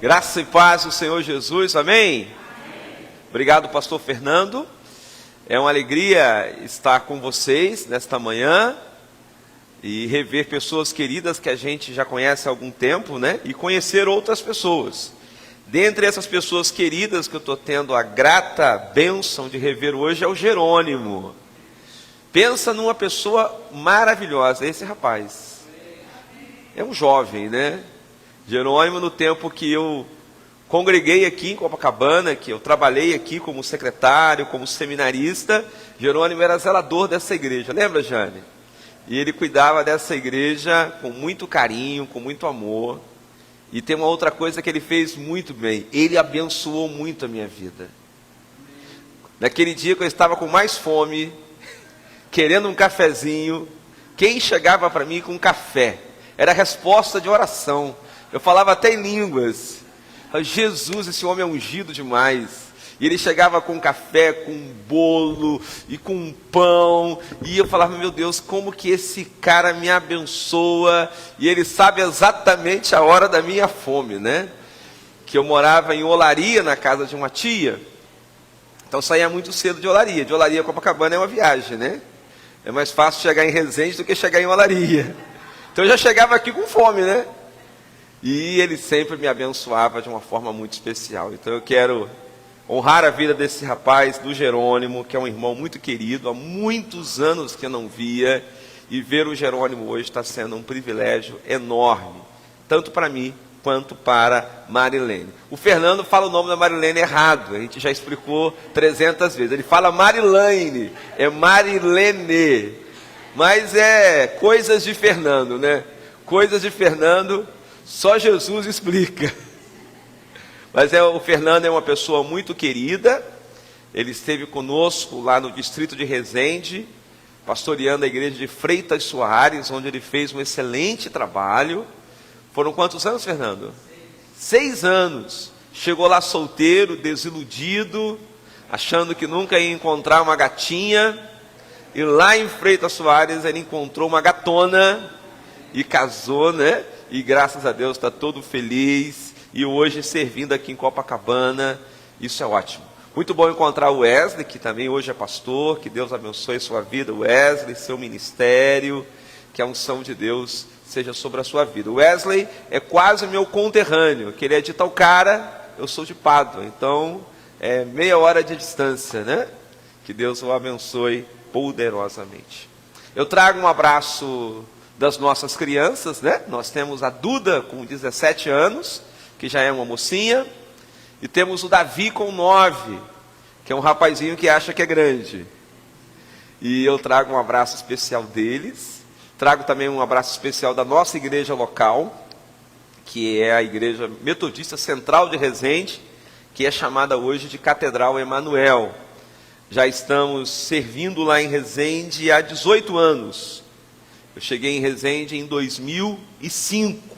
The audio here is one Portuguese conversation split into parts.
Graça e paz do Senhor Jesus, amém? Obrigado, pastor Fernando. É uma alegria estar com vocês nesta manhã e rever pessoas queridas que a gente já conhece há algum tempo, né? E conhecer outras pessoas. Dentre essas pessoas queridas que eu estou tendo a grata bênção de rever hoje é o Jerônimo. Pensa numa pessoa maravilhosa, esse rapaz. É um jovem, né? Jerônimo, no tempo que eu congreguei aqui em Copacabana, que eu trabalhei aqui como secretário, como seminarista, Jerônimo era zelador dessa igreja, lembra, Jane? E ele cuidava dessa igreja com muito carinho, com muito amor. E tem uma outra coisa que ele fez muito bem, ele abençoou muito a minha vida. Naquele dia que eu estava com mais fome, querendo um cafezinho, quem chegava para mim com café? Era resposta de oração. Eu falava até em línguas. Jesus, esse homem é ungido demais. E ele chegava com café, com bolo e com pão. E eu falava, meu Deus, como que esse cara me abençoa. E ele sabe exatamente a hora da minha fome, né? Que eu morava em Olaria, na casa de uma tia. Então saía muito cedo de Olaria. De Olaria a Copacabana é uma viagem, né? É mais fácil chegar em Resende do que chegar em Olaria. Então eu já chegava aqui com fome, né? E ele sempre me abençoava de uma forma muito especial. Então eu quero honrar a vida desse rapaz, do Jerônimo, que é um irmão muito querido, há muitos anos que eu não via, e ver o Jerônimo hoje está sendo um privilégio enorme, tanto para mim quanto para Marilene. O Fernando fala o nome da Marilene errado, a gente já explicou 300 vezes. Ele fala Marilene, é Marilene, mas é coisas de Fernando, né? Coisas de Fernando. Só Jesus explica. Mas o Fernando é uma pessoa muito querida. Ele esteve conosco lá no distrito de Resende, pastoreando a igreja de Freitas Soares, onde ele fez um excelente trabalho. Foram quantos anos, Fernando? 6 anos. Chegou lá solteiro, desiludido, achando que nunca ia encontrar uma gatinha. E lá em Freitas Soares ele encontrou uma gatona e casou, né? E graças a Deus está todo feliz. E hoje servindo aqui em Copacabana. Isso é ótimo. Muito bom encontrar o Wesley, que também hoje é pastor. Que Deus abençoe sua vida, Wesley, seu ministério. Que a unção de Deus seja sobre a sua vida. O Wesley é quase meu conterrâneo. Que ele é de Talcara, eu sou de Pádua. Então é meia hora de distância, né? Que Deus o abençoe poderosamente. Eu trago um abraço das nossas crianças, né? Nós temos a Duda com 17 anos, que já é uma mocinha, e temos o Davi com 9, que é um rapazinho que acha que é grande. E eu trago um abraço especial deles, trago também um abraço especial da nossa igreja local, que é a Igreja Metodista Central de Resende, que é chamada hoje de Catedral Emanuel. Já estamos servindo lá em Resende há 18 anos. Eu cheguei em Resende em 2005.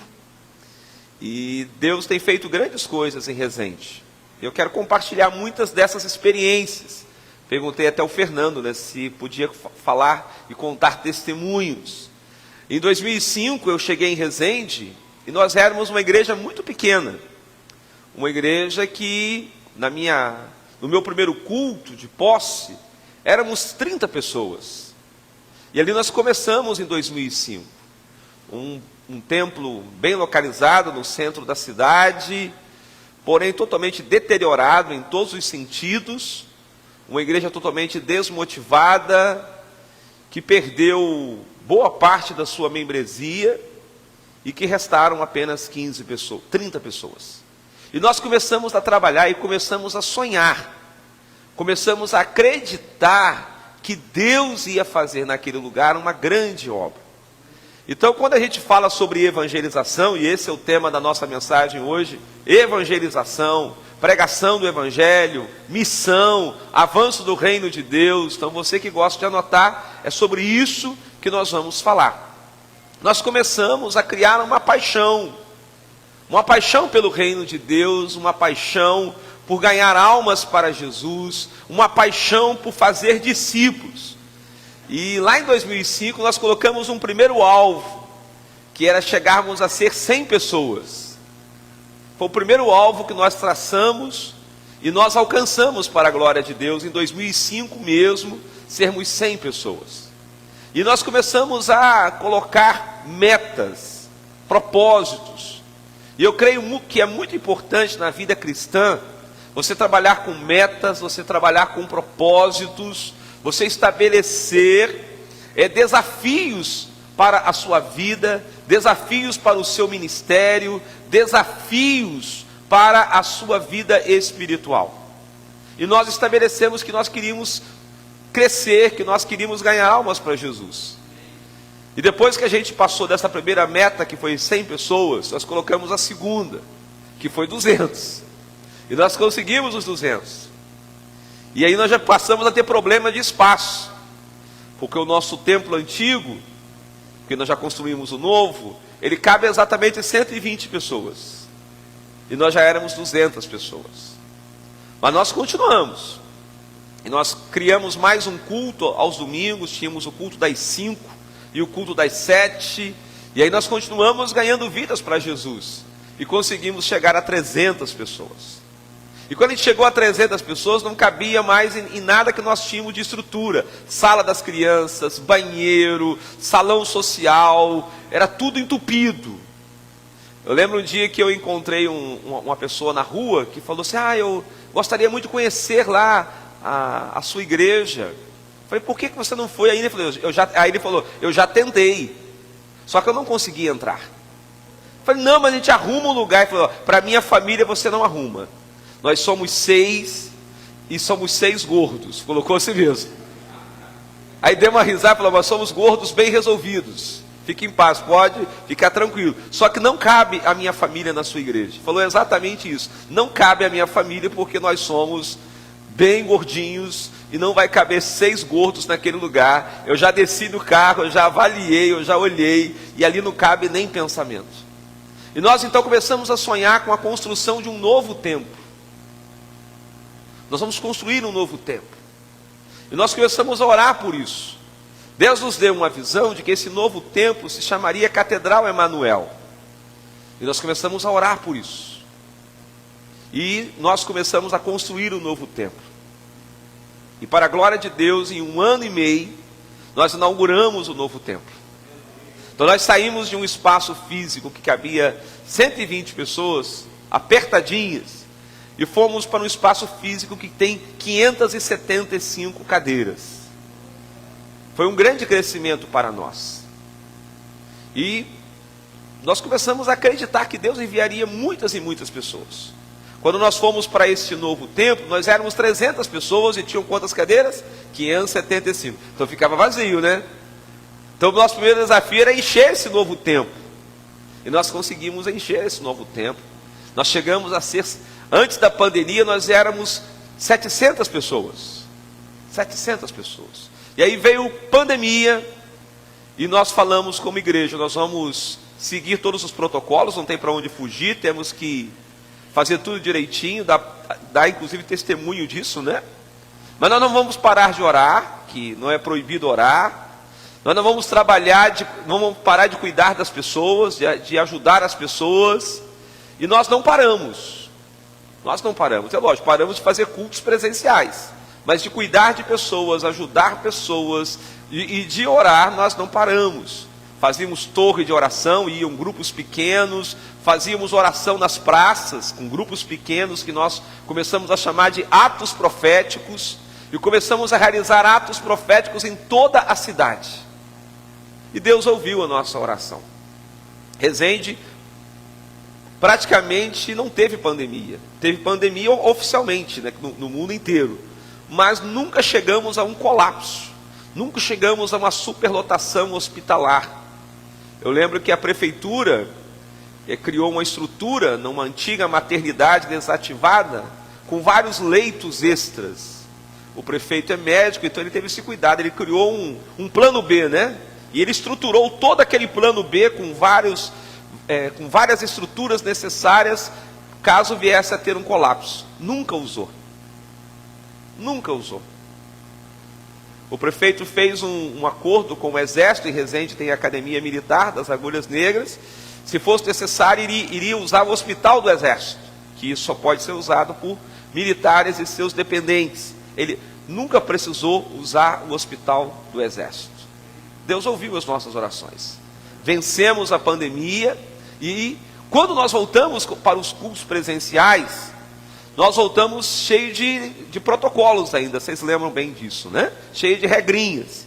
E Deus tem feito grandes coisas em Resende. Eu quero compartilhar muitas dessas experiências. Perguntei até ao Fernando, né, se podia falar e contar testemunhos. Em 2005 eu cheguei em Resende e nós éramos uma igreja muito pequena. Uma igreja que, no meu primeiro culto de posse, éramos 30 pessoas. E ali nós começamos em 2005, um templo bem localizado no centro da cidade, porém totalmente deteriorado em todos os sentidos, uma igreja totalmente desmotivada, que perdeu boa parte da sua membresia e que restaram apenas 30 pessoas. E nós começamos a trabalhar e começamos a sonhar, começamos a acreditar que Deus ia fazer naquele lugar uma grande obra. Então, quando a gente fala sobre evangelização, e esse é o tema da nossa mensagem hoje, evangelização, pregação do evangelho, missão, avanço do reino de Deus. Então, você que gosta de anotar, é sobre isso que nós vamos falar. Nós começamos a criar uma paixão pelo reino de Deus, uma paixão por ganhar almas para Jesus, uma paixão por fazer discípulos. E lá em 2005 nós colocamos um primeiro alvo, que era chegarmos a ser 100 pessoas. Foi o primeiro alvo que nós traçamos e nós alcançamos para a glória de Deus em 2005 mesmo, sermos 100 pessoas. E nós começamos a colocar metas, propósitos. E eu creio que é muito importante na vida cristã você trabalhar com metas, você trabalhar com propósitos, você estabelecer desafios para a sua vida, desafios para o seu ministério, desafios para a sua vida espiritual. E nós estabelecemos que nós queríamos crescer, que nós queríamos ganhar almas para Jesus. E depois que a gente passou dessa primeira meta, que foi 100 pessoas, nós colocamos a segunda, que foi 200. E nós conseguimos os 200. E aí nós já passamos a ter problema de espaço, porque o nosso templo antigo, que nós já construímos o novo, ele cabe exatamente 120 pessoas. E nós já éramos 200 pessoas. Mas nós continuamos. E nós criamos mais um culto aos domingos, tínhamos o culto das 5 e o culto das 7. E aí nós continuamos ganhando vidas para Jesus. E conseguimos chegar a 300 pessoas. E quando a gente chegou a 300 pessoas, não cabia mais em nada que nós tínhamos de estrutura. Sala das crianças, banheiro, salão social, era tudo entupido. Eu lembro um dia que eu encontrei uma pessoa na rua que falou assim: eu gostaria muito de conhecer lá a sua igreja. Eu falei: por que você não foi ainda? Aí ele falou: eu já tentei, só que eu não consegui entrar. Eu falei: não, mas a gente arruma um lugar. Ele falou: para minha família você não arruma. Nós somos 6 e somos 6 gordos. Colocou assim mesmo. Aí deu uma risada e falou: mas somos gordos bem resolvidos. Fique em paz, pode ficar tranquilo. Só que não cabe a minha família na sua igreja. Falou exatamente isso. Não cabe a minha família porque nós somos bem gordinhos e não vai caber 6 gordos naquele lugar. Eu já desci do carro, eu já avaliei, eu já olhei e ali não cabe nem pensamento. E nós então começamos a sonhar com a construção de um novo templo. Nós vamos construir um novo templo. E nós começamos a orar por isso. Deus nos deu uma visão de que esse novo templo se chamaria Catedral Emanuel. E nós começamos a orar por isso. E nós começamos a construir um novo templo. E para a glória de Deus, em 1 ano e meio, nós inauguramos o novo templo. Então nós saímos de um espaço físico que cabia 120 pessoas, apertadinhas, e fomos para um espaço físico que tem 575 cadeiras. Foi um grande crescimento para nós. E nós começamos a acreditar que Deus enviaria muitas e muitas pessoas. Quando nós fomos para este novo templo, nós éramos 300 pessoas e tinham quantas cadeiras? 575. Então ficava vazio, né? Então o nosso primeiro desafio era encher esse novo templo. E nós conseguimos encher esse novo templo. Nós chegamos a ser, antes da pandemia, nós éramos 700 pessoas. 700 pessoas. E aí veio pandemia e nós falamos como igreja: nós vamos seguir todos os protocolos, não tem para onde fugir, temos que fazer tudo direitinho, dar inclusive testemunho disso, né? Mas nós não vamos parar de orar, que não é proibido orar. Nós não vamos não vamos parar de cuidar das pessoas, de ajudar as pessoas. E nós não paramos. Nós não paramos, é lógico, paramos de fazer cultos presenciais. Mas de cuidar de pessoas, ajudar pessoas e de orar, nós não paramos. Fazíamos torre de oração, iam grupos pequenos, fazíamos oração nas praças, com grupos pequenos, que nós começamos a chamar de atos proféticos, e começamos a realizar atos proféticos em toda a cidade. E Deus ouviu a nossa oração. Resende praticamente não teve pandemia. Teve pandemia oficialmente, né, no mundo inteiro. Mas nunca chegamos a um colapso, nunca chegamos a uma superlotação hospitalar. Eu lembro que a prefeitura criou uma estrutura numa antiga maternidade desativada, com vários leitos extras. O prefeito é médico, então ele teve esse cuidado, ele criou um plano B, né? E ele estruturou todo aquele plano B com várias estruturas necessárias, caso viesse a ter um colapso. Nunca usou. Nunca usou. O prefeito fez um acordo com o exército, em Resende tem a academia militar das Agulhas Negras, Se fosse necessário, iria usar o hospital do exército, que isso só pode ser usado por militares e seus dependentes. Ele nunca precisou usar o hospital do exército. Deus ouviu as nossas orações. Vencemos a pandemia e quando nós voltamos para os cultos presenciais, nós voltamos cheio de protocolos ainda, vocês lembram bem disso, né? Cheio de regrinhas.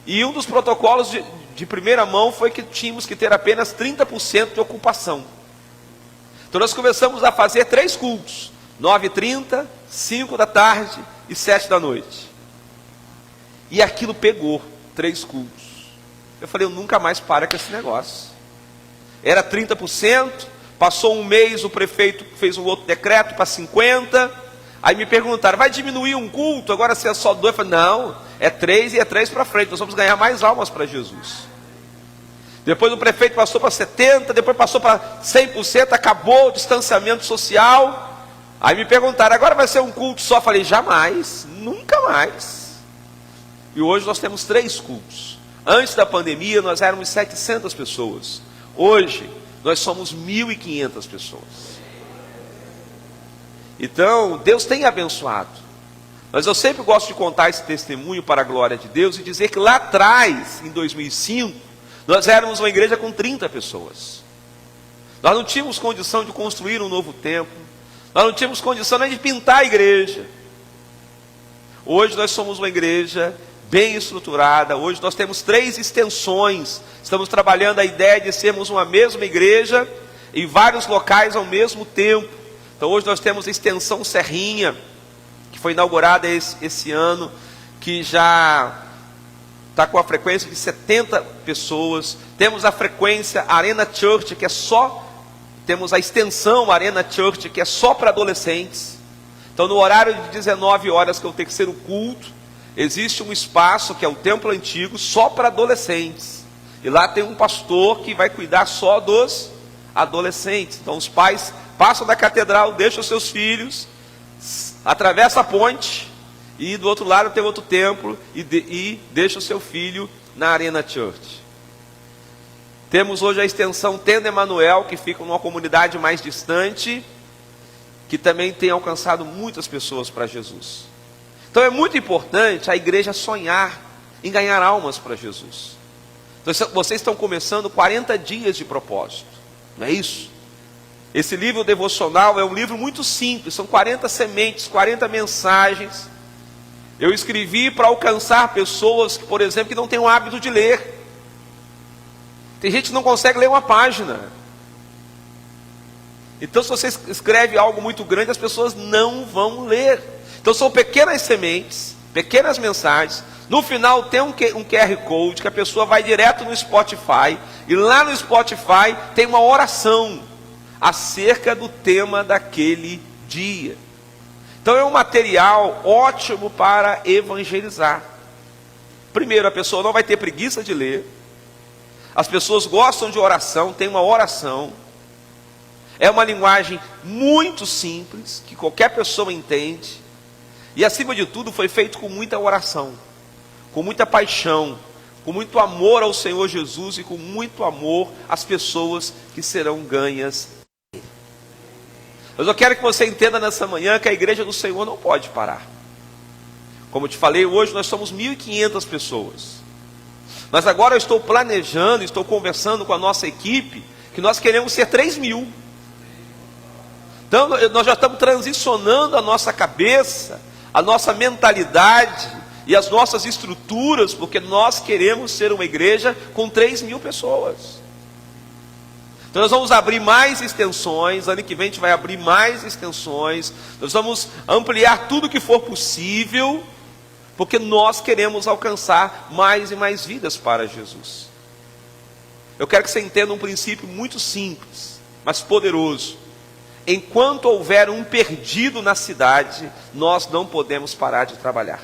E um dos protocolos de primeira mão foi que tínhamos que ter apenas 30% de ocupação. Então nós começamos a fazer 3 cultos, 9h30, 5 da tarde e 7 da noite. E aquilo pegou, 3 cultos. Eu falei, eu nunca mais paro com esse negócio. Era 30%, passou um mês, o prefeito fez um outro decreto para 50%. Aí me perguntaram, vai diminuir um culto, agora se é só 2? Eu falei, não, é 3 e é 3 para frente, nós vamos ganhar mais almas para Jesus. Depois o prefeito passou para 70%, depois passou para 100%, acabou o distanciamento social. Aí me perguntaram, agora vai ser um culto só? Eu falei, jamais, nunca mais. E hoje nós temos 3 cultos. Antes da pandemia nós éramos 700 pessoas. Hoje nós somos 1.500 pessoas. Então Deus tem abençoado. Mas eu sempre gosto de contar esse testemunho para a glória de Deus e dizer que lá atrás, em 2005, nós éramos uma igreja com 30 pessoas. Nós não tínhamos condição de construir um novo templo. Nós não tínhamos condição nem de pintar a igreja. Hoje nós somos uma igreja bem estruturada. Hoje nós temos 3 extensões. Estamos trabalhando a ideia de sermos uma mesma igreja em vários locais ao mesmo tempo. Então hoje nós temos a extensão Serrinha, que foi inaugurada esse ano, que já está com a frequência de 70 pessoas. Temos a frequência Arena Church, que é só... Temos a extensão Arena Church, que é só para adolescentes. Então no horário de 19 horas, que é o terceiro culto, existe um espaço, que é o templo antigo, só para adolescentes. E lá tem um pastor que vai cuidar só dos adolescentes. Então os pais passam da catedral, deixam os seus filhos, atravessa a ponte, e do outro lado tem outro templo, e deixa o seu filho na Arena Church. Temos hoje a extensão Tenda Emanuel, que fica numa comunidade mais distante, que também tem alcançado muitas pessoas para Jesus. Então é muito importante a igreja sonhar em ganhar almas para Jesus. Então, vocês estão começando 40 dias de propósito, não é isso? Esse livro devocional é um livro muito simples, são 40 sementes, 40 mensagens. Eu escrevi para alcançar pessoas que, por exemplo, que não têm o hábito de ler. Tem gente que não consegue ler uma página. Então se você escreve algo muito grande, as pessoas não vão ler. Então são pequenas sementes, pequenas mensagens. No final tem um QR Code que a pessoa vai direto no Spotify. E lá no Spotify tem uma oração acerca do tema daquele dia. Então é um material ótimo para evangelizar. Primeiro, a pessoa não vai ter preguiça de ler. As pessoas gostam de oração, tem uma oração. É uma linguagem muito simples, que qualquer pessoa entende. E acima de tudo foi feito com muita oração, com muita paixão, com muito amor ao Senhor Jesus e com muito amor às pessoas que serão ganhas. Mas eu quero que você entenda nessa manhã que a igreja do Senhor não pode parar. Como eu te falei, hoje nós somos 1.500 pessoas. Mas agora eu estou planejando, estou conversando com a nossa equipe, que nós queremos ser 3.000. Então nós já estamos transicionando a nossa cabeça, a nossa mentalidade e as nossas estruturas, porque nós queremos ser uma igreja com 3.000 pessoas. Então nós vamos abrir mais extensões, ano que vem a gente vai abrir mais extensões, nós vamos ampliar tudo que for possível, porque nós queremos alcançar mais e mais vidas para Jesus. Eu quero que você entenda um princípio muito simples, mas poderoso. Enquanto houver um perdido na cidade, nós não podemos parar de trabalhar.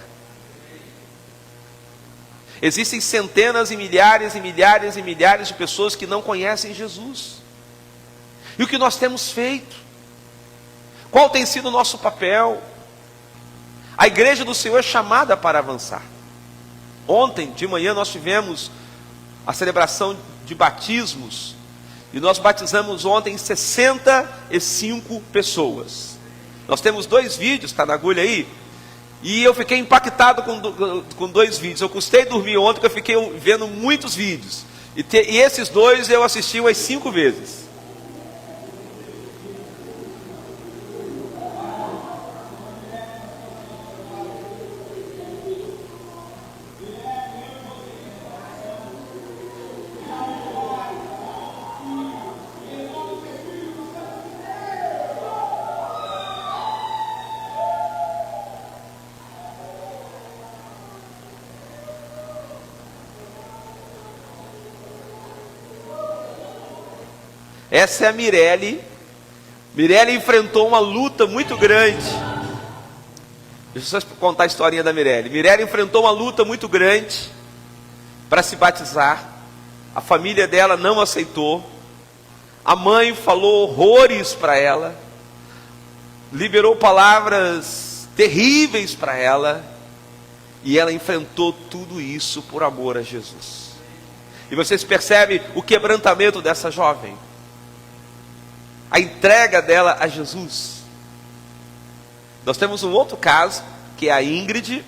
Existem centenas e milhares e milhares e milhares de pessoas que não conhecem Jesus. E o que nós temos feito? Qual tem sido o nosso papel? A igreja do Senhor é chamada para avançar. Ontem de manhã nós tivemos a celebração de batismos E nós batizamos ontem 65 pessoas. Nós temos 2 vídeos, está na agulha aí. E eu fiquei impactado com 2 vídeos. Eu custei dormir ontem, porque eu fiquei vendo muitos vídeos. E esses 2 eu assisti umas 5 vezes. Essa é a Mirelle. Mirelle enfrentou uma luta muito grande. Deixa eu só contar a historinha da Mirelle. Mirelle enfrentou uma luta muito grande para se batizar. A família dela não aceitou. A mãe falou horrores para ela. Liberou palavras terríveis para ela. E ela enfrentou tudo isso por amor a Jesus. E vocês percebem o quebrantamento dessa jovem? A entrega dela a Jesus. Nós temos um outro caso, que é a Ingrid.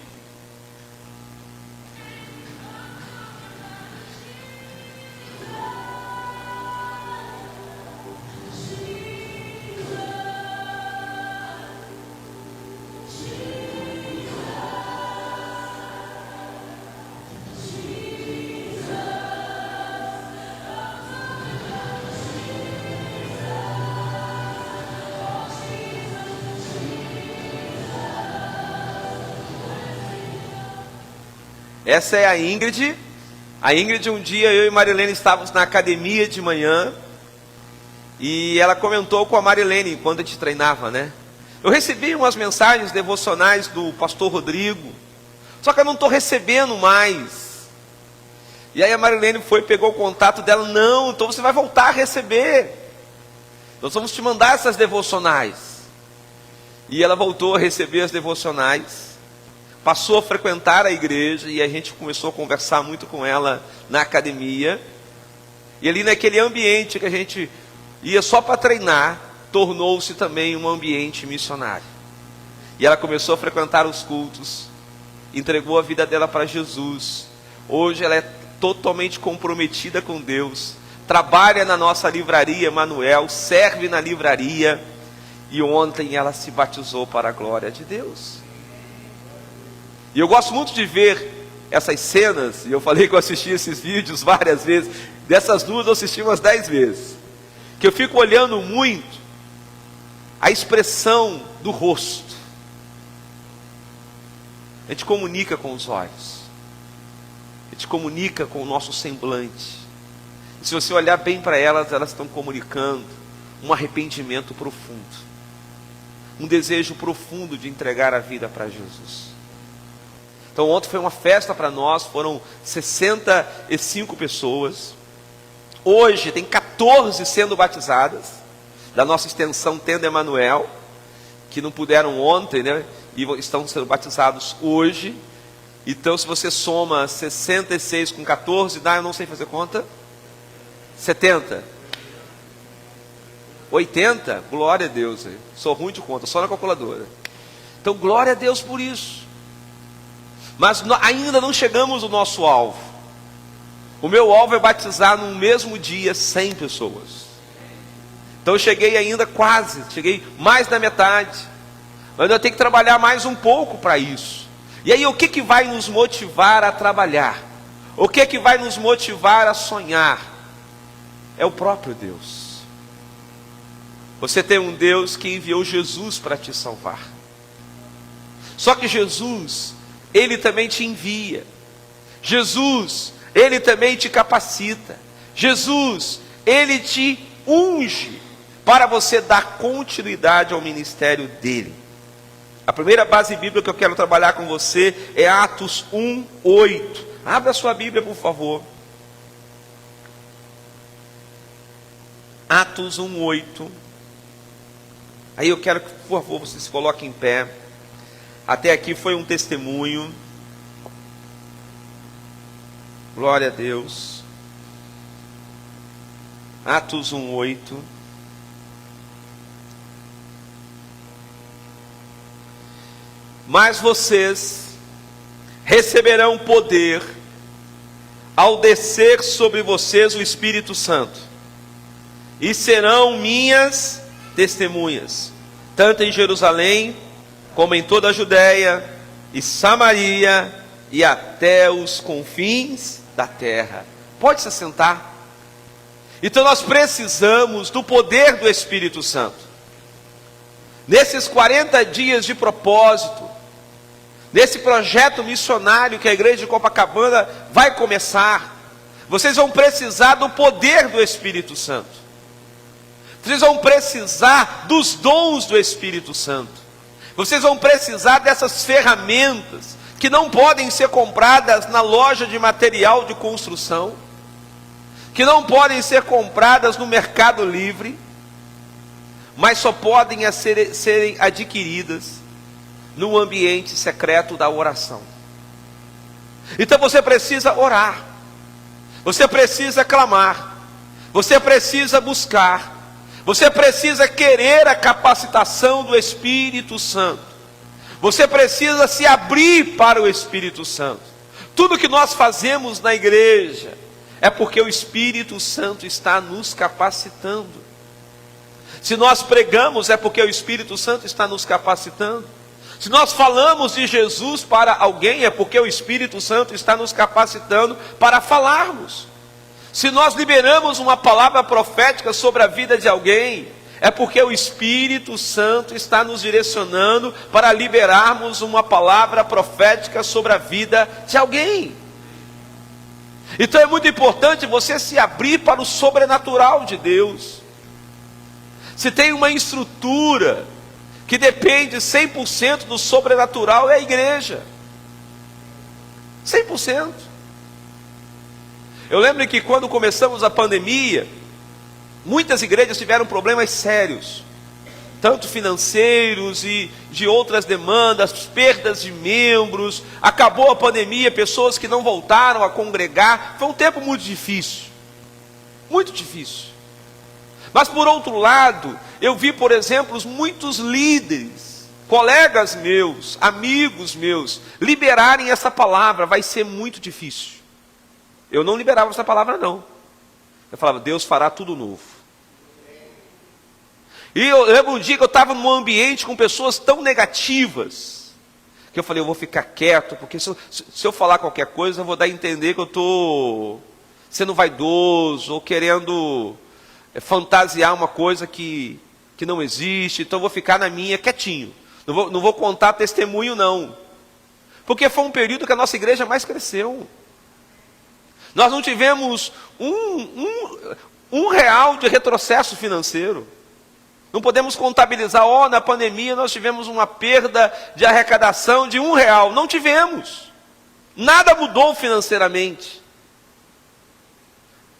Essa é a Ingrid. A Ingrid, um dia eu e Marilene estávamos na academia de manhã. E ela comentou com a Marilene, quando a gente treinava, né? Eu recebi umas mensagens devocionais do pastor Rodrigo. Só que eu não estou recebendo mais. E aí a Marilene pegou o contato dela. Não, então você vai voltar a receber. Nós vamos te mandar essas devocionais. E ela voltou a receber as devocionais. Passou a frequentar a igreja e a gente começou a conversar muito com ela na academia. E ali naquele ambiente que a gente ia só para treinar, tornou-se também um ambiente missionário. E ela começou a frequentar os cultos, entregou a vida dela para Jesus. Hoje ela é totalmente comprometida com Deus, trabalha na nossa livraria Manuel, serve na livraria. E ontem ela se batizou para a glória de Deus. E eu gosto muito de ver essas cenas, e eu falei que eu assisti esses vídeos várias vezes. Dessas 2 eu assisti umas 10 vezes. Que eu fico olhando muito a expressão do rosto. A gente comunica com os olhos. A gente comunica com o nosso semblante. E se você olhar bem para elas, elas estão comunicando um arrependimento profundo. Um desejo profundo de entregar a vida para Jesus. Então ontem foi uma festa para nós, foram 65 pessoas. Hoje tem 14 sendo batizadas, da nossa extensão Tenda Emanuel, que não puderam ontem, né? E estão sendo batizados hoje. Então se você soma 66 com 14, dá, eu não sei fazer conta, 70. 80? Glória a Deus. Sou ruim de conta, só na calculadora. Então glória a Deus por isso. Mas ainda não chegamos no nosso alvo. O meu alvo é batizar no mesmo dia 100 pessoas. Então eu cheguei ainda quase, cheguei mais da metade. Mas eu tenho que trabalhar mais um pouco para isso. E aí o que vai nos motivar a trabalhar? O que vai nos motivar a sonhar? É o próprio Deus. Você tem um Deus que enviou Jesus para te salvar. Só que Jesus, Ele também te envia. Jesus, Ele também te capacita. Jesus, Ele te unge para você dar continuidade ao ministério dEle. A primeira base bíblica que eu quero trabalhar com você é Atos 1:8. Abra a sua Bíblia, por favor. Atos 1:8. Aí eu quero que, por favor, você se coloque em pé. Até aqui foi um testemunho. Glória a Deus. Atos 1:8. Mas vocês receberão poder ao descer sobre vocês o Espírito Santo, e serão minhas testemunhas, tanto em Jerusalém, como em toda a Judéia e Samaria, e até os confins da terra. Pode se assentar. Então nós precisamos do poder do Espírito Santo. Nesses 40 dias de propósito, nesse projeto missionário que a igreja de Copacabana vai começar, vocês vão precisar do poder do Espírito Santo. Vocês vão precisar dos dons do Espírito Santo. Vocês vão precisar dessas ferramentas que não podem ser compradas na loja de material de construção, que não podem ser compradas no Mercado Livre, mas só podem serem adquiridas no ambiente secreto da oração. Então você precisa orar, você precisa clamar, você precisa buscar, você precisa querer a capacitação do Espírito Santo, você precisa se abrir para o Espírito Santo. Tudo que nós fazemos na igreja é porque o Espírito Santo está nos capacitando. Se nós pregamos, é porque o Espírito Santo está nos capacitando. Se nós falamos de Jesus para alguém, é porque o Espírito Santo está nos capacitando para falarmos. Se nós liberamos uma palavra profética sobre a vida de alguém, é porque o Espírito Santo está nos direcionando para liberarmos uma palavra profética sobre a vida de alguém. Então é muito importante você se abrir para o sobrenatural de Deus. Se tem uma estrutura que depende 100% do sobrenatural, é a igreja. 100%. Eu lembro que quando começamos a pandemia, muitas igrejas tiveram problemas sérios, tanto financeiros e de outras demandas, perdas de membros. Acabou a pandemia, pessoas que não voltaram a congregar. Foi um tempo muito difícil, muito difícil. Mas por outro lado, eu vi, por exemplo, muitos líderes, colegas meus, amigos meus, liberarem essa palavra. Vai ser muito difícil. Eu não liberava essa palavra não. Eu falava, Deus fará tudo novo. E eu lembro um dia que eu estava num ambiente com pessoas tão negativas, que eu falei, eu vou ficar quieto, porque se eu falar qualquer coisa, eu vou dar a entender que eu estou sendo vaidoso, ou querendo fantasiar uma coisa que não existe. Então eu vou ficar na minha, quietinho. Não vou contar testemunho não. Porque foi um período que a nossa igreja mais cresceu. Nós não tivemos um real de retrocesso financeiro. Não podemos contabilizar, na pandemia nós tivemos uma perda de arrecadação de R$1. Não tivemos. Nada mudou financeiramente.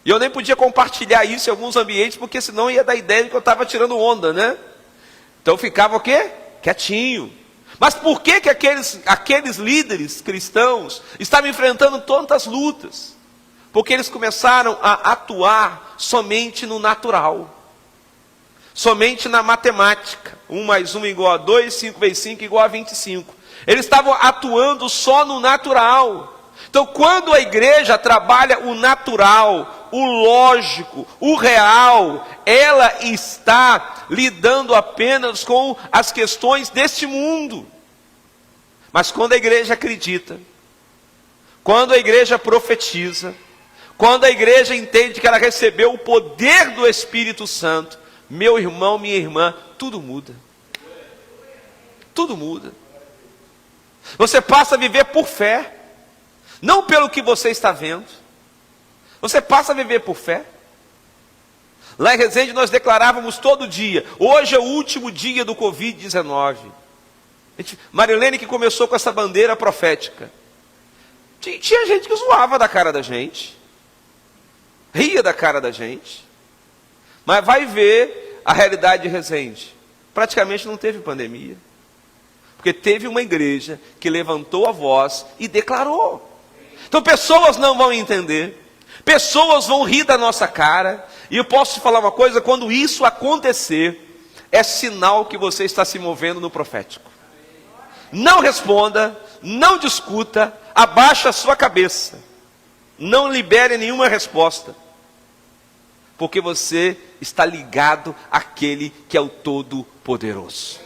E eu nem podia compartilhar isso em alguns ambientes, porque senão ia dar ideia de que eu estava tirando onda, né? Então ficava o quê? Quietinho. Mas por que aqueles líderes cristãos estavam enfrentando tantas lutas? Porque eles começaram a atuar somente no natural. Somente na matemática. 1 mais 1 igual a 2, 5 vezes 5 igual a 25. Eles estavam atuando só no natural. Então quando a igreja trabalha o natural, o lógico, o real, ela está lidando apenas com as questões deste mundo. Mas quando a igreja acredita, quando a igreja profetiza, quando a igreja entende que ela recebeu o poder do Espírito Santo, meu irmão, minha irmã, tudo muda. Tudo muda. Você passa a viver por fé, não pelo que você está vendo. Você passa a viver por fé. Lá em Resende nós declarávamos todo dia, hoje é o último dia do Covid-19. Marilene que começou com essa bandeira profética. Tinha gente que zoava da cara da gente, ria da cara da gente. Mas vai ver a realidade de Resende. Praticamente não teve pandemia. Porque teve uma igreja que levantou a voz e declarou. Então pessoas não vão entender. Pessoas vão rir da nossa cara. E eu posso te falar uma coisa, quando isso acontecer, é sinal que você está se movendo no profético. Não responda, não discuta, abaixa a sua cabeça. Não libere nenhuma resposta. Porque você está ligado àquele que é o Todo-Poderoso.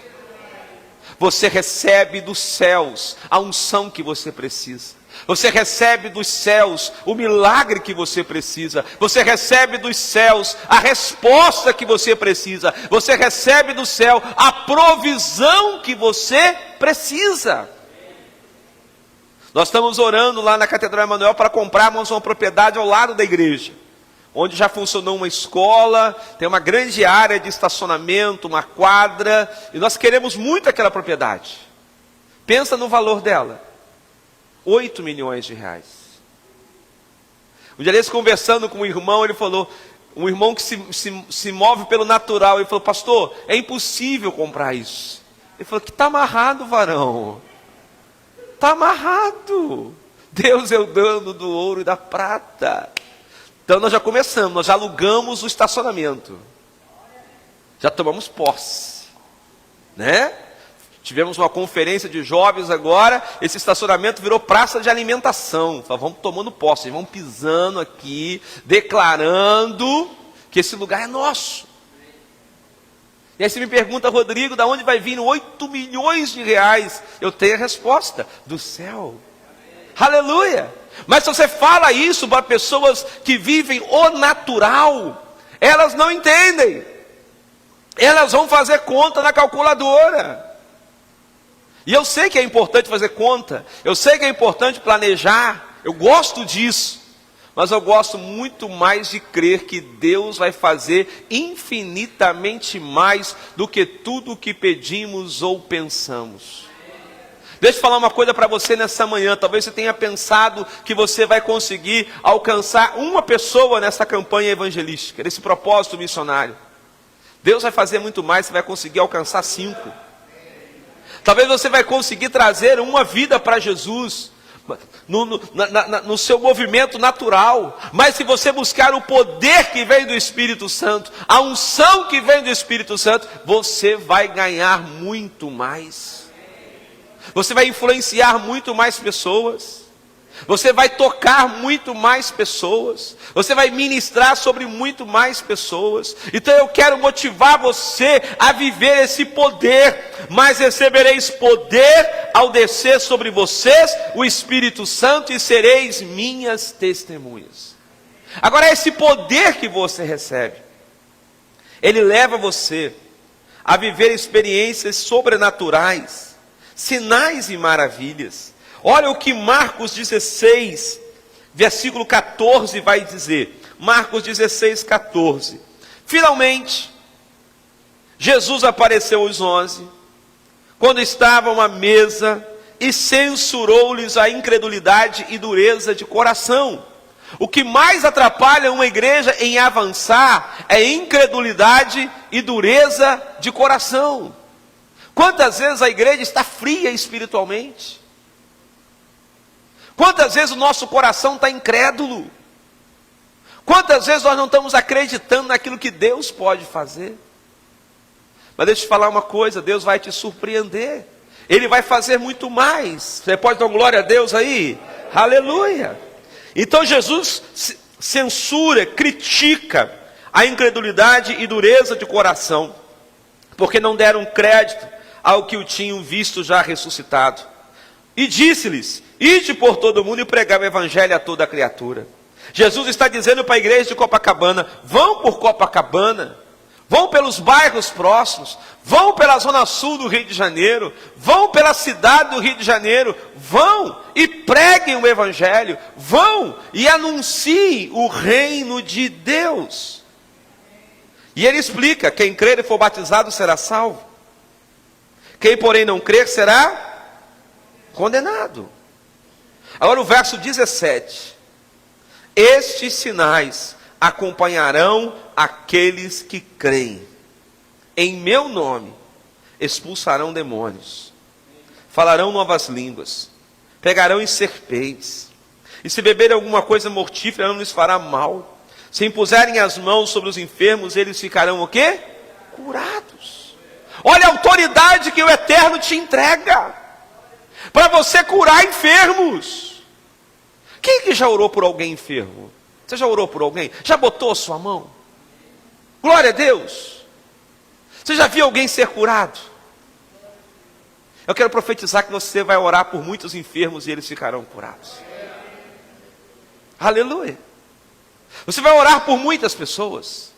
Você recebe dos céus a unção que você precisa. Você recebe dos céus o milagre que você precisa. Você recebe dos céus a resposta que você precisa. Você recebe do céu a provisão que você precisa. Nós estamos orando lá na Catedral Emanuel para comprarmos uma propriedade ao lado da igreja, onde já funcionou uma escola, tem uma grande área de estacionamento, uma quadra, e nós queremos muito aquela propriedade. Pensa no valor dela, 8 milhões de reais. Um dia desse, conversando com um irmão, ele falou, um irmão que se move pelo natural, ele falou, pastor, é impossível comprar isso. Ele falou, que está amarrado, varão, está amarrado. Deus é o dono do ouro e da prata. Então nós já começamos, nós já alugamos o estacionamento. Já tomamos posse, né? Tivemos uma conferência de jovens agora, esse estacionamento virou praça de alimentação. Vamos tomando posse, vamos pisando aqui, declarando que esse lugar é nosso. E aí você me pergunta, Rodrigo, da onde vai vir 8 milhões de reais? Eu tenho a resposta, do céu. Aleluia! Mas se você fala isso para pessoas que vivem o natural, elas não entendem. Elas vão fazer conta na calculadora. E eu sei que é importante fazer conta, eu sei que é importante planejar, eu gosto disso. Mas eu gosto muito mais de crer que Deus vai fazer infinitamente mais do que tudo o que pedimos ou pensamos. Deixa eu falar uma coisa para você nessa manhã. Talvez você tenha pensado que você vai conseguir alcançar uma pessoa nessa campanha evangelística, nesse propósito missionário. Deus vai fazer muito mais, você vai conseguir alcançar 5. Talvez você vai conseguir trazer uma vida para Jesus, no seu movimento natural. Mas se você buscar o poder que vem do Espírito Santo, a unção que vem do Espírito Santo, você vai ganhar muito mais. Você vai influenciar muito mais pessoas. Você vai tocar muito mais pessoas. Você vai ministrar sobre muito mais pessoas. Então eu quero motivar você a viver esse poder. Mas recebereis poder ao descer sobre vocês o Espírito Santo e sereis minhas testemunhas. Agora esse poder que você recebe, ele leva você a viver experiências sobrenaturais, sinais e maravilhas. Olha o que Marcos 16, versículo 14 vai dizer. Marcos 16, 14. Finalmente, Jesus apareceu aos 11, quando estavam à mesa, e censurou-lhes a incredulidade e dureza de coração. O que mais atrapalha uma igreja em avançar é incredulidade e dureza de coração. Quantas vezes a igreja está fria espiritualmente? Quantas vezes o nosso coração está incrédulo? Quantas vezes nós não estamos acreditando naquilo que Deus pode fazer? Mas deixa eu te falar uma coisa, Deus vai te surpreender. Ele vai fazer muito mais. Você pode dar glória a Deus aí? Aleluia! Então Jesus censura, critica a incredulidade e dureza de coração, porque não deram crédito ao que o tinham visto já ressuscitado. E disse-lhes, ide por todo mundo e pregai o evangelho a toda a criatura. Jesus está dizendo para a igreja de Copacabana, vão por Copacabana, vão pelos bairros próximos, vão pela zona sul do Rio de Janeiro, vão pela cidade do Rio de Janeiro, vão e preguem o evangelho, vão e anunciem o reino de Deus. E ele explica, quem crer e for batizado será salvo. Quem porém não crer será condenado. Agora o verso 17. Estes sinais acompanharão aqueles que creem. Em meu nome expulsarão demônios, falarão novas línguas, pegarão em serpentes, e se beberem alguma coisa mortífera não lhes fará mal. Se impuserem as mãos sobre os enfermos, eles ficarão o quê? Curados. Olha a autoridade que o Eterno te entrega para você curar enfermos. Quem que já orou por alguém enfermo? Você já orou por alguém? Já botou a sua mão? Glória a Deus. Você já viu alguém ser curado? Eu quero profetizar que você vai orar por muitos enfermos e eles ficarão curados. Aleluia. Você vai orar por muitas pessoas.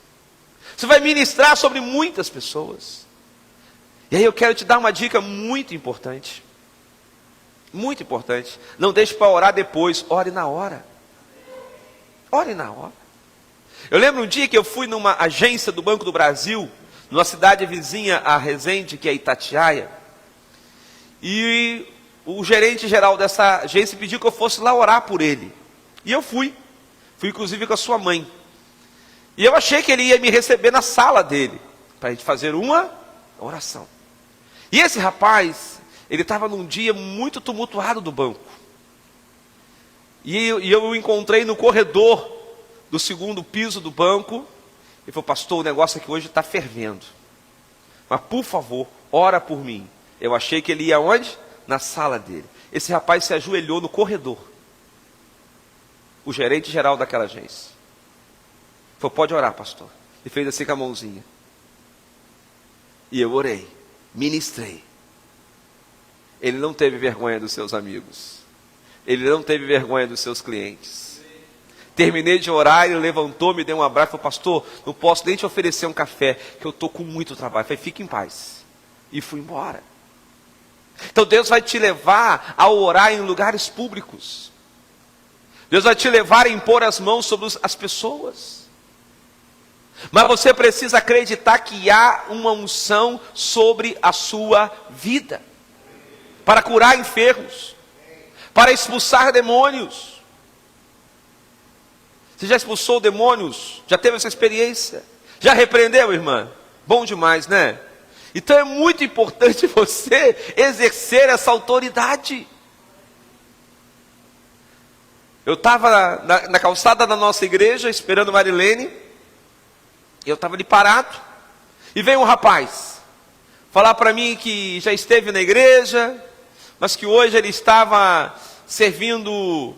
Você vai ministrar sobre muitas pessoas. E aí eu quero te dar uma dica muito importante. Muito importante. Não deixe para orar depois, ore na hora. Ore na hora. Eu lembro um dia que eu fui numa agência do Banco do Brasil, numa cidade vizinha a Resende, que é Itatiaia. E o gerente geral dessa agência pediu que eu fosse lá orar por ele. E eu fui. Fui inclusive com a sua mãe. E eu achei que ele ia me receber na sala dele, para a gente fazer uma oração. E esse rapaz, ele estava num dia muito tumultuado do banco. E eu o encontrei no corredor do segundo piso do banco. Ele falou: pastor, o negócio aqui hoje está fervendo. Mas por favor, ora por mim. Eu achei que ele ia onde? Na sala dele. Esse rapaz se ajoelhou no corredor. O gerente geral daquela agência. Falou: pode orar, pastor. E fez assim com a mãozinha. E eu orei, ministrei. Ele não teve vergonha dos seus amigos. Ele não teve vergonha dos seus clientes. Terminei de orar, ele levantou, me deu um abraço e falou: pastor, não posso nem te oferecer um café, que eu estou com muito trabalho. Eu falei: fique em paz. E fui embora. Então Deus vai te levar a orar em lugares públicos. Deus vai te levar a impor as mãos sobre as pessoas. Mas você precisa acreditar que há uma unção sobre a sua vida. Para curar enfermos. Para expulsar demônios. Você já expulsou demônios? Já teve essa experiência? Já repreendeu, irmã? Bom demais, né? Então é muito importante você exercer essa autoridade. Eu estava na calçada da nossa igreja, esperando Marilene. Eu estava ali parado. E veio um rapaz falar para mim que já esteve na igreja, mas que hoje ele estava servindo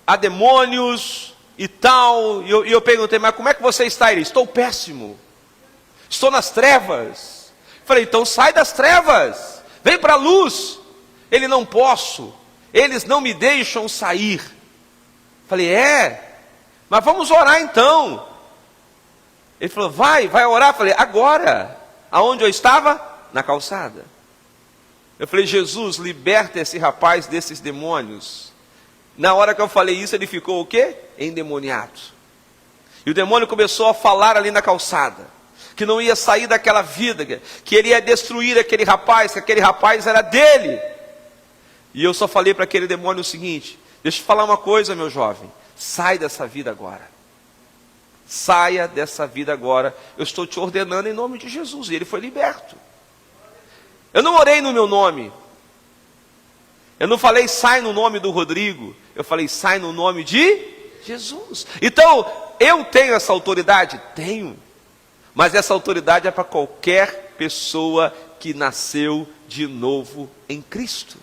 a demônios e tal. E eu perguntei: mas como é que você está? Ele: estou péssimo. Estou nas trevas. Falei: então sai das trevas. Vem para a luz. Ele: não posso. Eles não me deixam sair. Falei: mas vamos orar então. Ele falou: vai orar. Falei: agora. Aonde eu estava? Na calçada. Eu falei: Jesus, liberta esse rapaz desses demônios. Na hora que eu falei isso, ele ficou o quê? Endemoniado. E o demônio começou a falar ali na calçada, que não ia sair daquela vida, que ele ia destruir aquele rapaz, que aquele rapaz era dele. E eu só falei para aquele demônio o seguinte: deixa eu te falar uma coisa, meu jovem, sai dessa vida agora. Saia dessa vida agora. Eu estou te ordenando em nome de Jesus. E ele foi liberto. Eu não orei no meu nome. Eu não falei sai no nome do Rodrigo. Eu falei sai no nome de Jesus. Então, eu tenho essa autoridade? Tenho. Mas essa autoridade é para qualquer pessoa que nasceu de novo em Cristo.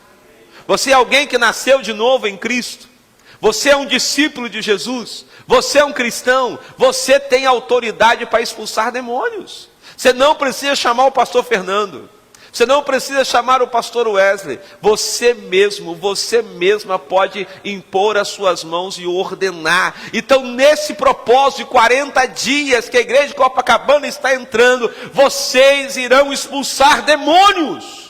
Você é alguém que nasceu de novo em Cristo. Você é um discípulo de Jesus. Você é um cristão. Você tem autoridade para expulsar demônios. Você não precisa chamar o pastor Fernando. Você não precisa chamar o pastor Wesley. Você mesmo, você mesma pode impor as suas mãos e ordenar. Então, nesse propósito de 40 dias que a igreja de Copacabana está entrando, vocês irão expulsar demônios.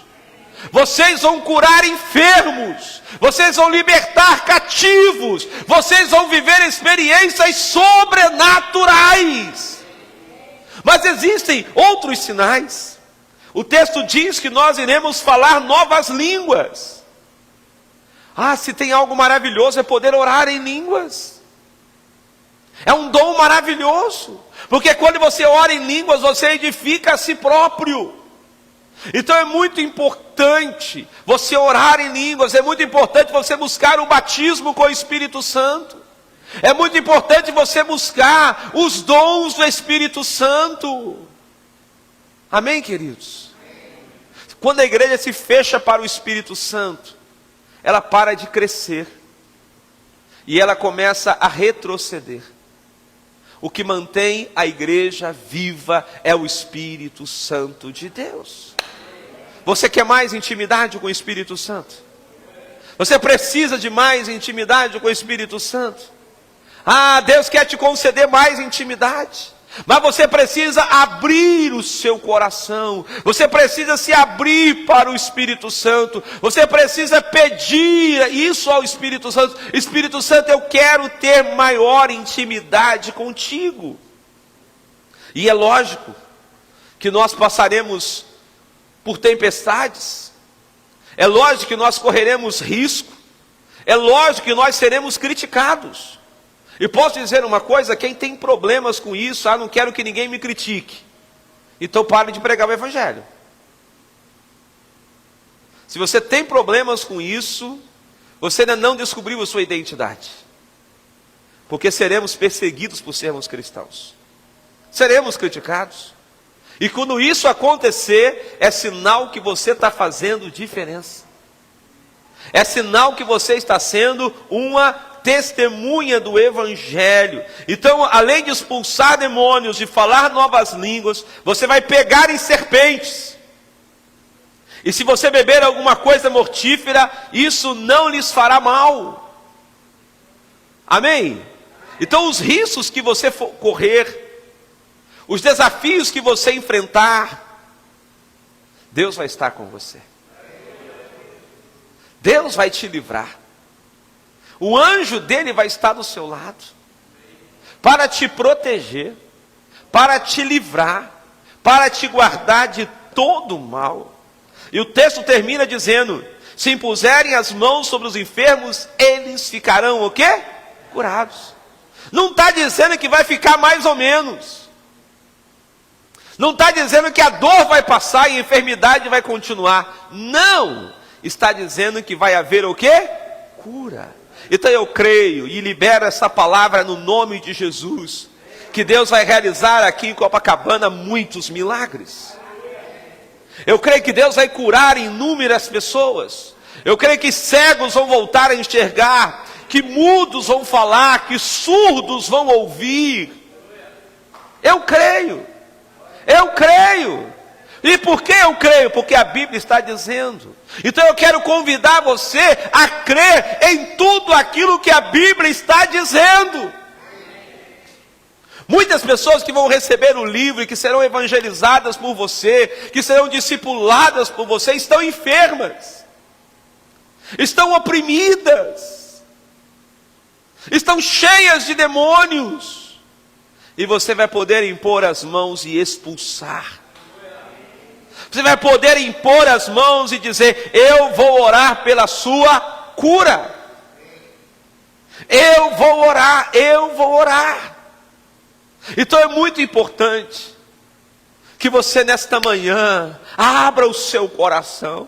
Vocês vão curar enfermos. Vocês vão libertar cativos. Vocês vão viver experiências sobrenaturais. Mas existem outros sinais. O texto diz que nós iremos falar novas línguas. Se tem algo maravilhoso é poder orar em línguas. É um dom maravilhoso. Porque quando você ora em línguas, você edifica a si próprio. Então é muito importante você orar em línguas. É muito importante você buscar o batismo com o Espírito Santo. É muito importante você buscar os dons do Espírito Santo. Amém, queridos? Quando a igreja se fecha para o Espírito Santo, ela para de crescer. E ela começa a retroceder. O que mantém a igreja viva é o Espírito Santo de Deus. Você quer mais intimidade com o Espírito Santo? Você precisa de mais intimidade com o Espírito Santo? Ah, Deus quer te conceder mais intimidade. Mas você precisa abrir o seu coração. Você precisa se abrir para o Espírito Santo. Você precisa pedir isso ao Espírito Santo. Espírito Santo, eu quero ter maior intimidade contigo. E é lógico que nós passaremos por tempestades. É lógico que nós correremos risco. É lógico que nós seremos criticados. E posso dizer uma coisa, quem tem problemas com isso, não quero que ninguém me critique, então pare de pregar o Evangelho. Se você tem problemas com isso, você ainda não descobriu a sua identidade. Porque seremos perseguidos por sermos cristãos. Seremos criticados. E quando isso acontecer, é sinal que você está fazendo diferença. É sinal que você está sendo uma testemunha do Evangelho. Então, além de expulsar demônios, de falar novas línguas, você vai pegar em serpentes. E se você beber alguma coisa mortífera, isso não lhes fará mal. Amém? Então, os riscos que você for correr, os desafios que você enfrentar, Deus vai estar com você. Deus vai te livrar. O anjo dele vai estar do seu lado, para te proteger, para te livrar, para te guardar de todo o mal. E o texto termina dizendo: se impuserem as mãos sobre os enfermos, eles ficarão o quê? Curados. Não está dizendo que vai ficar mais ou menos. Não está dizendo que a dor vai passar e a enfermidade vai continuar. Não. Está dizendo que vai haver o quê? Cura. Então eu creio e libero essa palavra no nome de Jesus, que Deus vai realizar aqui em Copacabana muitos milagres. Eu creio que Deus vai curar inúmeras pessoas. Eu creio que cegos vão voltar a enxergar, que mudos vão falar, que surdos vão ouvir. Eu creio. Eu creio. E por que eu creio? Porque a Bíblia está dizendo. Então eu quero convidar você a crer em tudo aquilo que a Bíblia está dizendo. Muitas pessoas que vão receber o livro e que serão evangelizadas por você, que serão discipuladas por você, estão enfermas, estão oprimidas, estão cheias de demônios, e você vai poder impor as mãos e expulsar. Você vai poder impor as mãos e dizer: eu vou orar pela sua cura. Eu vou orar, eu vou orar. Então é muito importante que você nesta manhã abra o seu coração.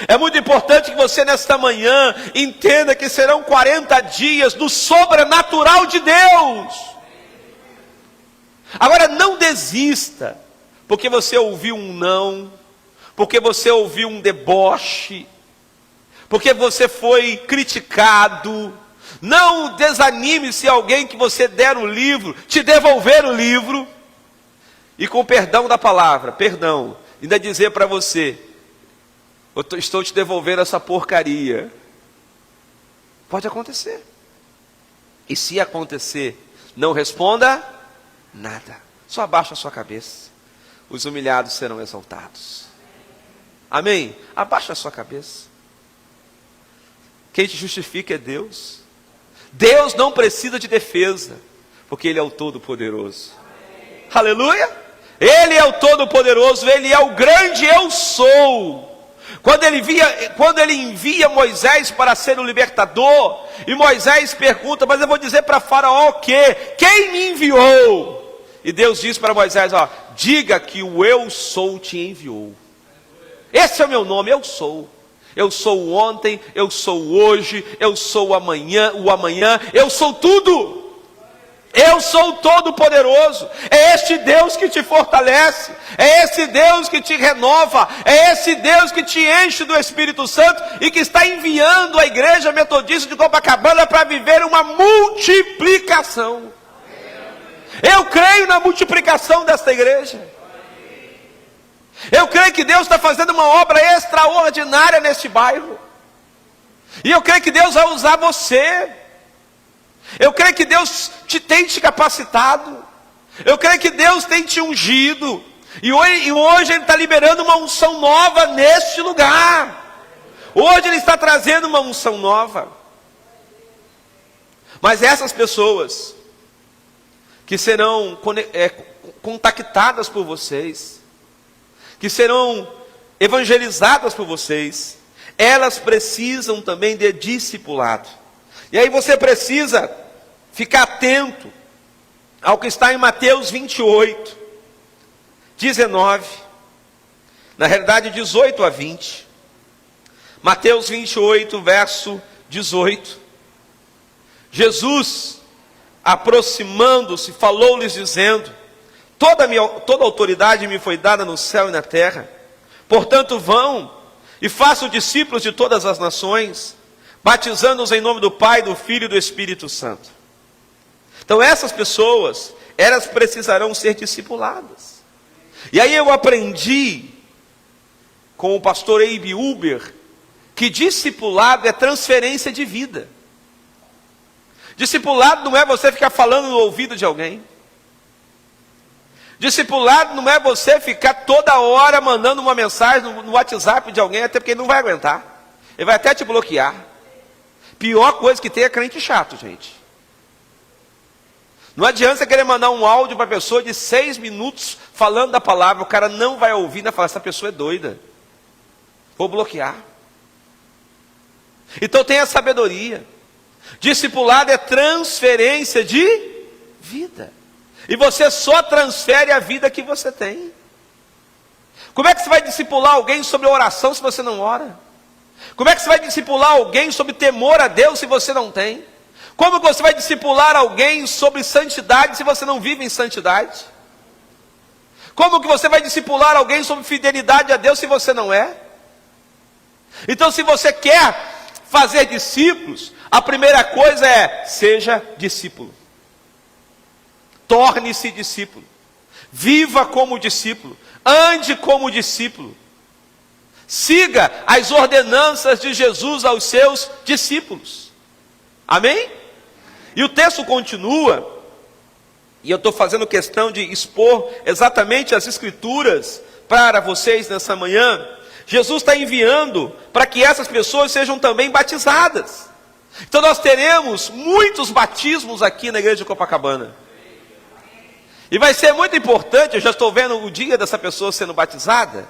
É muito importante que você nesta manhã entenda que serão 40 dias do sobrenatural de Deus. Agora não desista, porque você ouviu um não, porque você ouviu um deboche, porque você foi criticado. Não desanime se alguém que você der o livro, te devolver o livro, e com perdão da palavra, perdão, ainda dizer para você: eu estou te devolvendo essa porcaria. Pode acontecer. E se acontecer, não responda nada, só abaixa a sua cabeça. Os humilhados serão exaltados. Amém? Abaixa a sua cabeça. Quem te justifica é Deus. Deus não precisa de defesa, porque Ele é o Todo-Poderoso. Aleluia! Ele é o Todo-Poderoso, Ele é o grande eu sou. Quando ele envia Moisés para ser o libertador, e Moisés pergunta: mas eu vou dizer para Faraó o quê? Quem me enviou? E Deus diz para Moisés: diga que o eu sou te enviou. Esse é o meu nome, eu sou. Eu sou o ontem, eu sou o hoje, eu sou o amanhã, eu sou tudo. Eu sou o Todo-Poderoso. É este Deus que te fortalece, é esse Deus que te renova, é esse Deus que te enche do Espírito Santo e que está enviando a Igreja Metodista de Copacabana para viver uma multiplicação. Eu creio na multiplicação desta igreja. Eu creio que Deus está fazendo uma obra extraordinária neste bairro. E eu creio que Deus vai usar você. Eu creio que Deus tem te capacitado. Eu creio que Deus tem te ungido. E hoje Ele está liberando uma unção nova neste lugar. Hoje Ele está trazendo uma unção nova. Mas essas pessoas que serão contactadas por vocês, que serão evangelizadas por vocês, elas precisam também de discipulado. E aí você precisa ficar atento ao que está em Mateus 28, 19, na realidade 18 a 20. Mateus 28, verso 18. Jesus, aproximando-se, falou-lhes dizendo: toda autoridade me foi dada no céu e na terra. Portanto, vão e façam discípulos de todas as nações, batizando-os em nome do Pai, do Filho e do Espírito Santo. Então essas pessoas, elas precisarão ser discipuladas. E aí eu aprendi com o pastor Abe Uber que discipulado é transferência de vida. Discipulado não é você ficar falando no ouvido de alguém. Discipulado não é você ficar toda hora mandando uma mensagem no WhatsApp de alguém, até porque ele não vai aguentar. Ele vai até te bloquear. Pior coisa que tem é crente chato, gente. Não adianta você querer mandar um áudio para a pessoa de 6 minutos falando da palavra, o cara não vai ouvir, vai falar: essa pessoa é doida, vou bloquear. Então tenha sabedoria. Discipulado é transferência de vida. E você só transfere a vida que você tem. Como é que você vai discipular alguém sobre oração se você não ora? Como é que você vai discipular alguém sobre temor a Deus se você não tem? Como você vai discipular alguém sobre santidade se você não vive em santidade? Como que você vai discipular alguém sobre fidelidade a Deus se você não é? Então, se você quer fazer discípulos, a primeira coisa é: seja discípulo. Torne-se discípulo. Viva como discípulo. Ande como discípulo. Siga as ordenanças de Jesus aos seus discípulos. Amém? E o texto continua, e eu estou fazendo questão de expor exatamente as escrituras para vocês nessa manhã. Jesus está enviando para que essas pessoas sejam também batizadas. Então nós teremos muitos batismos aqui na igreja de Copacabana. E vai ser muito importante, eu já estou vendo o dia dessa pessoa sendo batizada.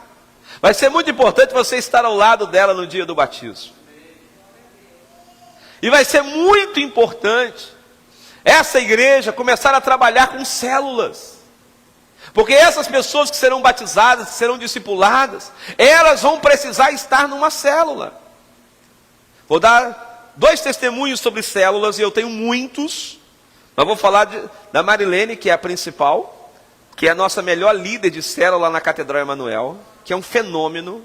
Vai ser muito importante você estar ao lado dela no dia do batismo. E vai ser muito importante essa igreja começar a trabalhar com células. Porque essas pessoas que serão batizadas, que serão discipuladas, elas vão precisar estar numa célula. Vou dar 2 testemunhos sobre células, e eu tenho muitos. Mas vou falar da Marilene, que é a principal, que é a nossa melhor líder de célula na Catedral Emanuel, que é um fenômeno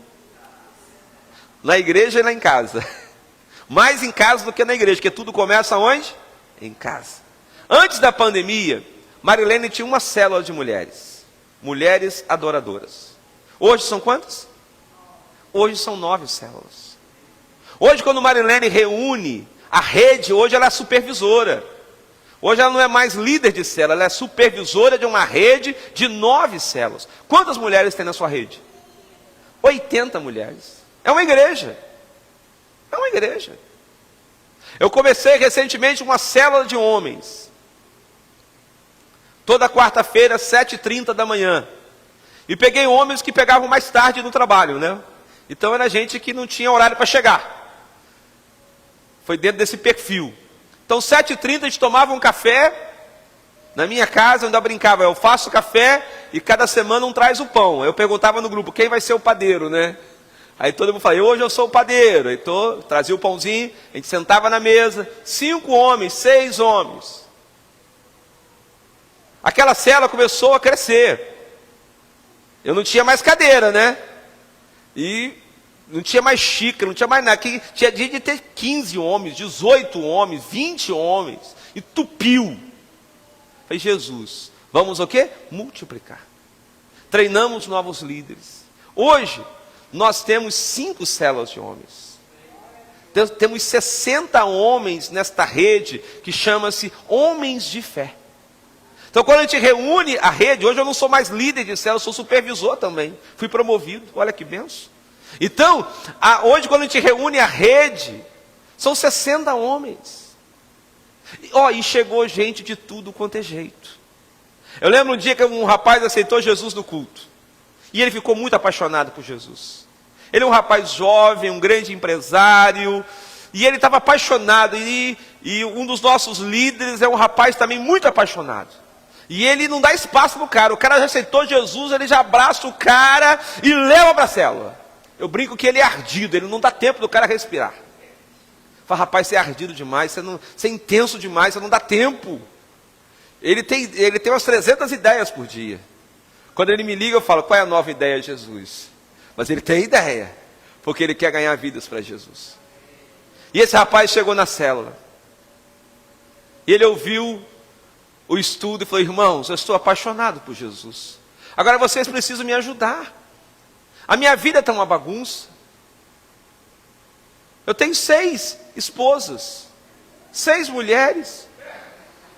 na igreja e lá em casa. Mais em casa do que na igreja, porque tudo começa onde? Em casa. Antes da pandemia, Marilene tinha uma célula de mulheres. Mulheres adoradoras. Hoje são quantas? Hoje são 9 células. Hoje, quando Marilene reúne a rede, hoje ela é supervisora. Hoje ela não é mais líder de célula, ela é supervisora de uma rede de 9 células. Quantas mulheres tem na sua rede? 80 mulheres. É uma igreja. É uma igreja. Eu comecei recentemente uma célula de homens. Toda quarta-feira, 7h30 da manhã. E peguei homens que pegavam mais tarde no trabalho, né? Então era gente que não tinha horário para chegar. Foi dentro desse perfil. Então 7h30 a gente tomava um café. Na minha casa eu ainda brincava, eu faço café e cada semana um traz o pão. Eu perguntava no grupo, quem vai ser o padeiro, né? Aí todo mundo fala, hoje eu sou o padeiro. Aí trazia o pãozinho, a gente sentava na mesa, 5 homens, 6 homens. Aquela cela começou a crescer. Eu não tinha mais cadeira, né? E não tinha mais xícara, não tinha mais nada. Tinha dia de ter 15 homens, 18 homens, 20 homens. Entupiu. Falei, Jesus, vamos o quê? Multiplicar. Treinamos novos líderes. Hoje, nós temos 5 células de homens. Temos 60 homens nesta rede que chama-se Homens de Fé. Então, quando a gente reúne a rede, hoje eu não sou mais líder de célula, eu sou supervisor também. Fui promovido, olha que benção. Então, hoje quando a gente reúne a rede, são 60 homens. E chegou gente de tudo quanto é jeito. Eu lembro um dia que um rapaz aceitou Jesus no culto. E ele ficou muito apaixonado por Jesus. Ele é um rapaz jovem, um grande empresário. E ele estava apaixonado. E um dos nossos líderes é um rapaz também muito apaixonado. E ele não dá espaço para o cara. O cara já aceitou Jesus, ele já abraça o cara e leva para a célula. Eu brinco que ele é ardido, ele não dá tempo do cara respirar. Fala, rapaz, você é ardido demais, você é intenso demais, você não dá tempo. Ele tem umas 300 ideias por dia. Quando ele me liga, eu falo, qual é a nova ideia de Jesus? Mas ele tem ideia, porque ele quer ganhar vidas para Jesus. E esse rapaz chegou na célula. E ele ouviu o estudo e falou, irmãos, eu estou apaixonado por Jesus. Agora vocês precisam me ajudar. A minha vida está uma bagunça. Eu tenho 6 esposas, 6 mulheres.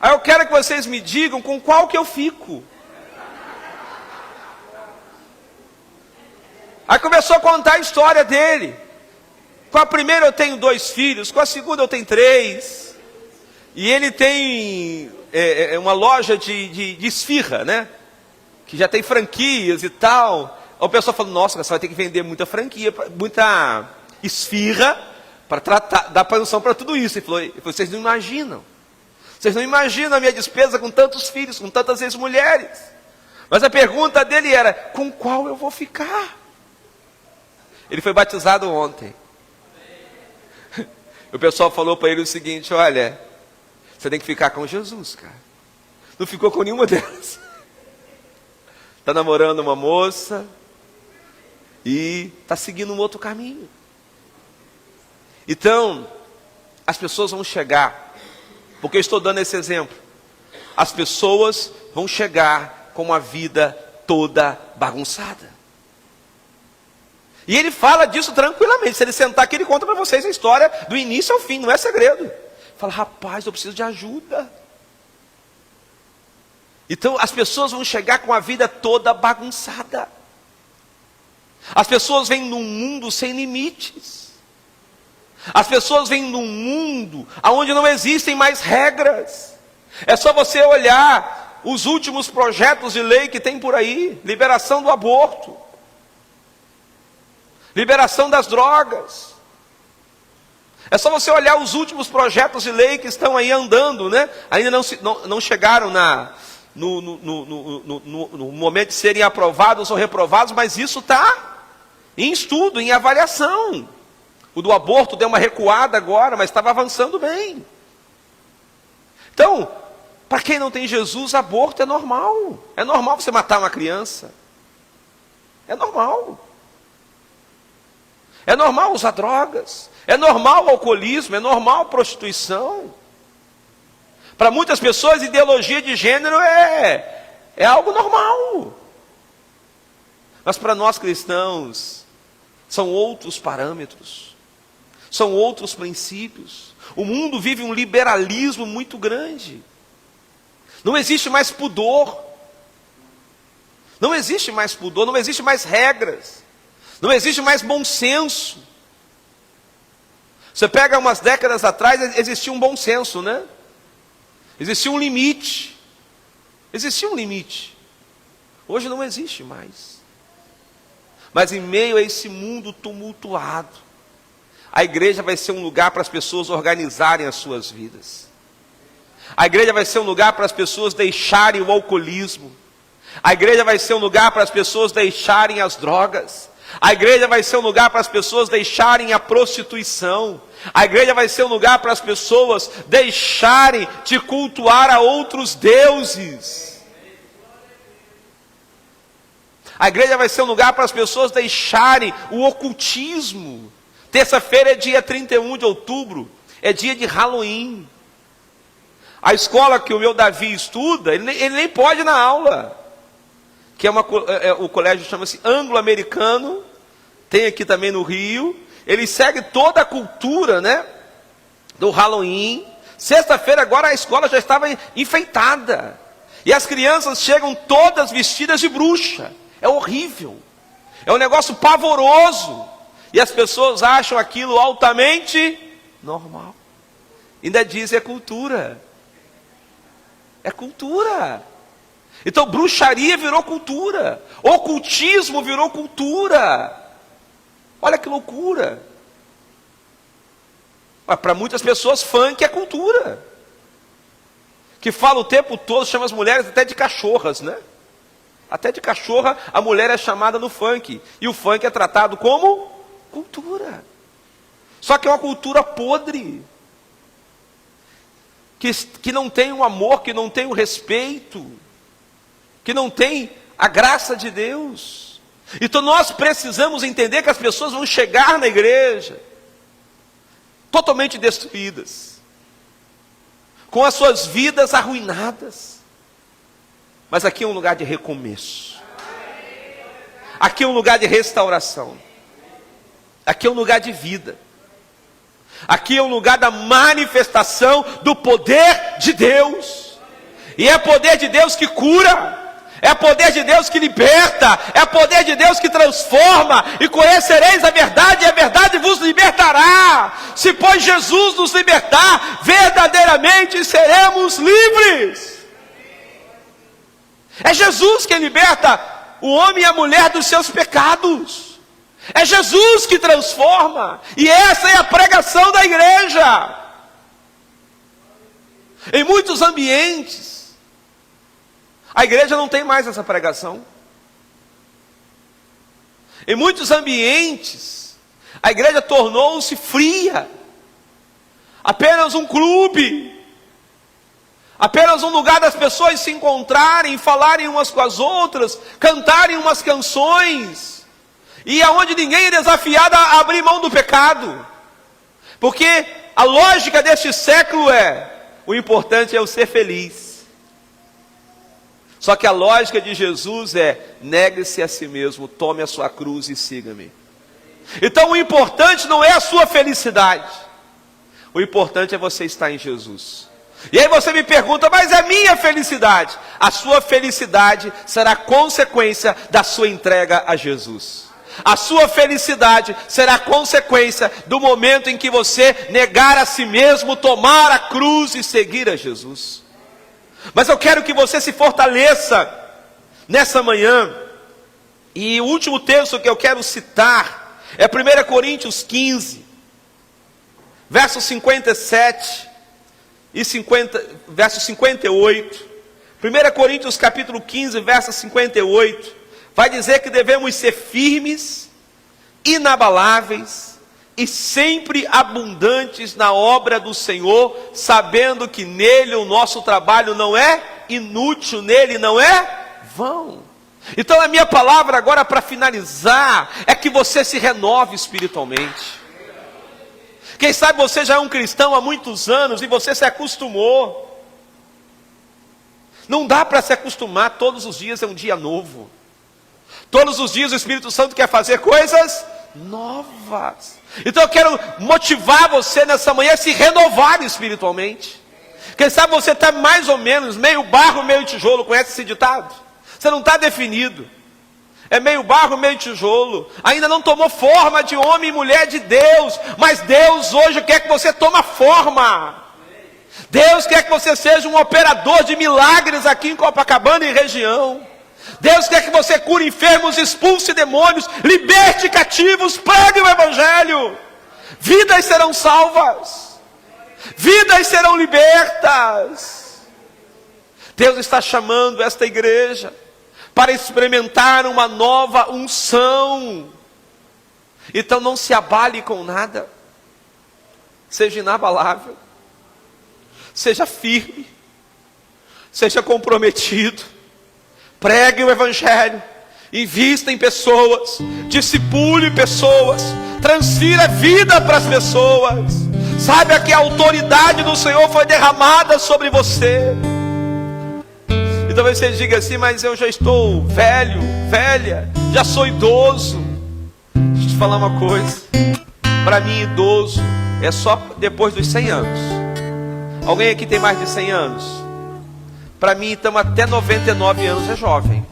Aí eu quero que vocês me digam com qual que eu fico. Aí começou a contar a história dele. Com a primeira eu tenho 2 filhos, com a segunda eu tenho 3. E ele tem uma loja de esfirra, né? Que já tem franquias e tal. Aí o pessoal falou, nossa, você vai ter que vender muita franquia, muita esfirra, para dar produção para tudo isso. Ele falou, vocês não imaginam. Vocês não imaginam a minha despesa com tantos filhos, com tantas ex-mulheres. Mas a pergunta dele era, com qual eu vou ficar? Ele foi batizado ontem. O pessoal falou para ele o seguinte, olha, você tem que ficar com Jesus, cara. Não ficou com nenhuma delas. Está namorando uma moça e está seguindo um outro caminho. Então, as pessoas vão chegar, porque eu estou dando esse exemplo. As pessoas vão chegar com uma vida toda bagunçada. E ele fala disso tranquilamente. Se ele sentar aqui, ele conta para vocês a história do início ao fim, não é segredo. Fala, rapaz, eu preciso de ajuda. Então, as pessoas vão chegar com a vida toda bagunçada. As pessoas vêm num mundo sem limites. As pessoas vêm num mundo onde não existem mais regras. É só você olhar os últimos projetos de lei que tem por aí. Liberação do aborto. Liberação das drogas. É só você olhar os últimos projetos de lei que estão aí andando, né? Ainda não chegaram no momento de serem aprovados ou reprovados, mas isso está em estudo, em avaliação. O do aborto deu uma recuada agora, mas estava avançando bem. Então, para quem não tem Jesus, aborto é normal. É normal você matar uma criança. É normal. É normal usar drogas. É normal o alcoolismo. É normal a prostituição. Para muitas pessoas, ideologia de gênero é algo normal. Mas para nós cristãos, são outros parâmetros. São outros princípios. O mundo vive um liberalismo muito grande. Não existe mais pudor. Não existe mais pudor, não existe mais regras. Não existe mais bom senso. Você pega umas décadas atrás, existia um bom senso, né? Existia um limite. Existia um limite. Hoje não existe mais. Mas em meio a esse mundo tumultuado, a igreja vai ser um lugar para as pessoas organizarem as suas vidas. A igreja vai ser um lugar para as pessoas deixarem o alcoolismo. A igreja vai ser um lugar para as pessoas deixarem as drogas. A igreja vai ser um lugar para as pessoas deixarem a prostituição. A igreja vai ser um lugar para as pessoas deixarem de cultuar a outros deuses. A igreja vai ser um lugar para as pessoas deixarem o ocultismo. Terça-feira é dia 31 de outubro, é dia de Halloween. A escola que o meu Davi estuda, ele nem pode ir na aula. Que o colégio chama-se Anglo-Americano, tem aqui também no Rio. Ele segue toda a cultura, né, do Halloween. Sexta-feira agora a escola já estava enfeitada. E as crianças chegam todas vestidas de bruxa. É horrível. É um negócio pavoroso. E as pessoas acham aquilo altamente normal. Ainda dizem é cultura. É cultura. Então bruxaria virou cultura. Ocultismo virou cultura. Olha que loucura. Mas para muitas pessoas funk é cultura. Que fala o tempo todo, chama as mulheres até de cachorras, né? Até de cachorra a mulher é chamada no funk. E o funk é tratado como cultura. Só que é uma cultura podre. Que não tem o amor, que não tem o respeito, que não tem a graça de Deus. Então nós precisamos entender que as pessoas vão chegar na igreja totalmente destruídas, com as suas vidas arruinadas. Mas aqui é um lugar de recomeço. Aqui é um lugar de restauração. Aqui é um lugar de vida. Aqui é um lugar da manifestação do poder de Deus. E é poder de Deus que cura. É poder de Deus que liberta. É poder de Deus que transforma. E conhecereis a verdade, e a verdade vos libertará. Se pois Jesus nos libertar, verdadeiramente seremos livres. É Jesus que liberta o homem e a mulher dos seus pecados. É Jesus que transforma. E essa é a pregação da igreja. Em muitos ambientes, a igreja não tem mais essa pregação. Em muitos ambientes, a igreja tornou-se fria. Apenas um clube. Apenas um lugar das pessoas se encontrarem, falarem umas com as outras, cantarem umas canções. E aonde ninguém é desafiado a abrir mão do pecado. Porque a lógica deste século o importante é eu ser feliz. Só que a lógica de Jesus negue-se a si mesmo, tome a sua cruz e siga-me. Então o importante não é a sua felicidade. O importante é você estar em Jesus. E aí você me pergunta, mas é minha felicidade. A sua felicidade será consequência da sua entrega a Jesus. A sua felicidade será consequência do momento em que você negar a si mesmo, tomar a cruz e seguir a Jesus. Mas eu quero que você se fortaleça nessa manhã. E o último texto que eu quero citar é 1 Coríntios 15, versos 57 e verso 58. 1 Coríntios capítulo 15, verso 58, vai dizer que devemos ser firmes, inabaláveis e sempre abundantes na obra do Senhor, sabendo que nele o nosso trabalho não é inútil, nele não é vão. Então a minha palavra agora para finalizar é que você se renove espiritualmente. Quem sabe você já é um cristão há muitos anos e você se acostumou. Não dá para se acostumar, todos os dias é um dia novo. Todos os dias o Espírito Santo quer fazer coisas novas. Então eu quero motivar você nessa manhã a se renovar espiritualmente. Quem sabe você está mais ou menos meio barro, meio tijolo, conhece esse ditado? Você não está definido. É meio barro, meio tijolo. Ainda não tomou forma de homem e mulher de Deus. Mas Deus hoje quer que você tome forma. Deus quer que você seja um operador de milagres aqui em Copacabana e região. Deus quer que você cure enfermos, expulse demônios, liberte cativos, pregue o evangelho. Vidas serão salvas. Vidas serão libertas. Deus está chamando esta igreja para experimentar uma nova unção. Então não se abale com nada, seja inabalável, seja firme, seja comprometido, pregue o Evangelho, invista em pessoas, discipule pessoas, transfira vida para as pessoas. Saiba que a autoridade do Senhor foi derramada sobre você. E talvez você diga assim: mas eu já estou velho, velha, já sou idoso. Deixa eu te falar uma coisa, para mim idoso é só depois dos 100 anos. Alguém aqui tem mais de 100 anos? Para mim então até 99 anos é jovem.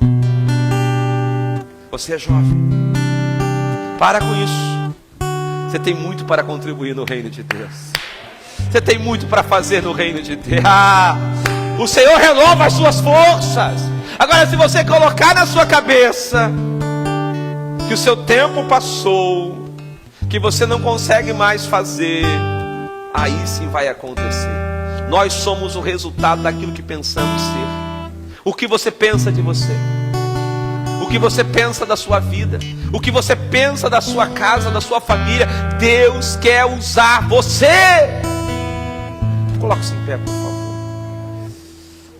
Você é jovem. Para com isso. Você tem muito para contribuir no reino de Deus. Você tem muito para fazer no reino de Deus. O Senhor renova as suas forças. Agora, se você colocar na sua cabeça que o seu tempo passou, que você não consegue mais fazer, aí sim vai acontecer. Nós somos o resultado daquilo que pensamos ser. O que você pensa de você? O que você pensa da sua vida? O que você pensa da sua casa, da sua família? Deus quer usar você. Coloque-se em pé, por favor.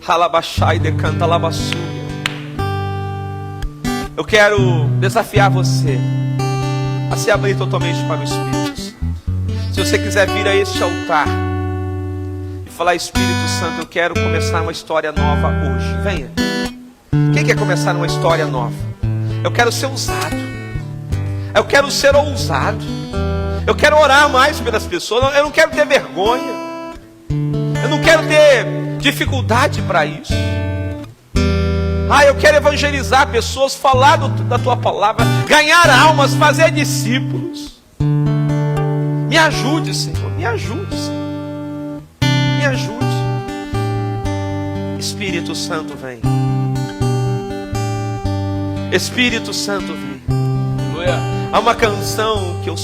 Halabashai decanta labassúria. Eu quero desafiar você a se abrir totalmente para o Espírito Santo. Se você quiser vir a este altar e falar: Espírito Santo, eu quero começar uma história nova hoje. Venha. Quem quer começar uma história nova? Eu quero ser usado. Eu quero ser ousado. Eu quero orar mais pelas pessoas. Eu não quero ter vergonha. Eu não quero ter dificuldade para isso. Eu quero evangelizar pessoas, falar da tua palavra, ganhar almas, fazer discípulos. Me ajude, Senhor. Me ajude, Senhor. Me ajude. Espírito Santo, vem. Espírito Santo, vem. Há uma canção que eu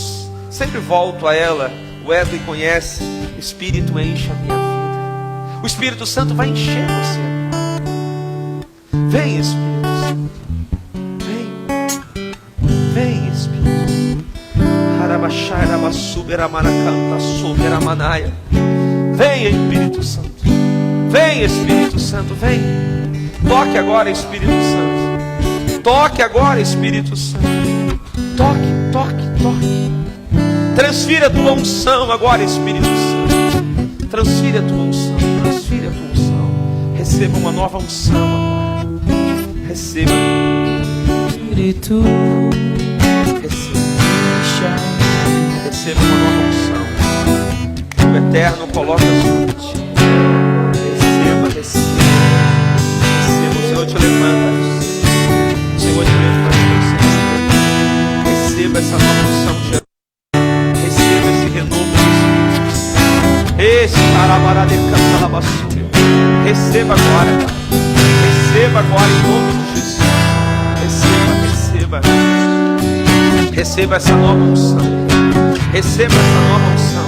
sempre volto a ela. O Wesley conhece. Espírito, enche a minha vida. O Espírito Santo vai encher você. Vem, Espírito Santo. Vem. Vem, Espírito Santo. Vem, Espírito Santo. Vem, Espírito Santo. Vem. Toque agora, Espírito Santo. Toque agora, Espírito Santo. Toque, toque, toque. Transfira a tua unção agora, Espírito Santo. Transfira a tua unção. Transfira a tua unção. Receba uma nova unção agora. Receba. Espírito, receba uma nova unção. O Eterno coloca sobre ti. Receba, receba. Receba. O Senhor te levanta. O Senhor te levanta. Receba essa nova unção de Jesus. Receba esse renovo de Espírito. Esse carabará de cantalabassúria. Receba agora. Receba agora em nome de Jesus. Receba, receba. Receba essa nova unção. Receba essa nova unção.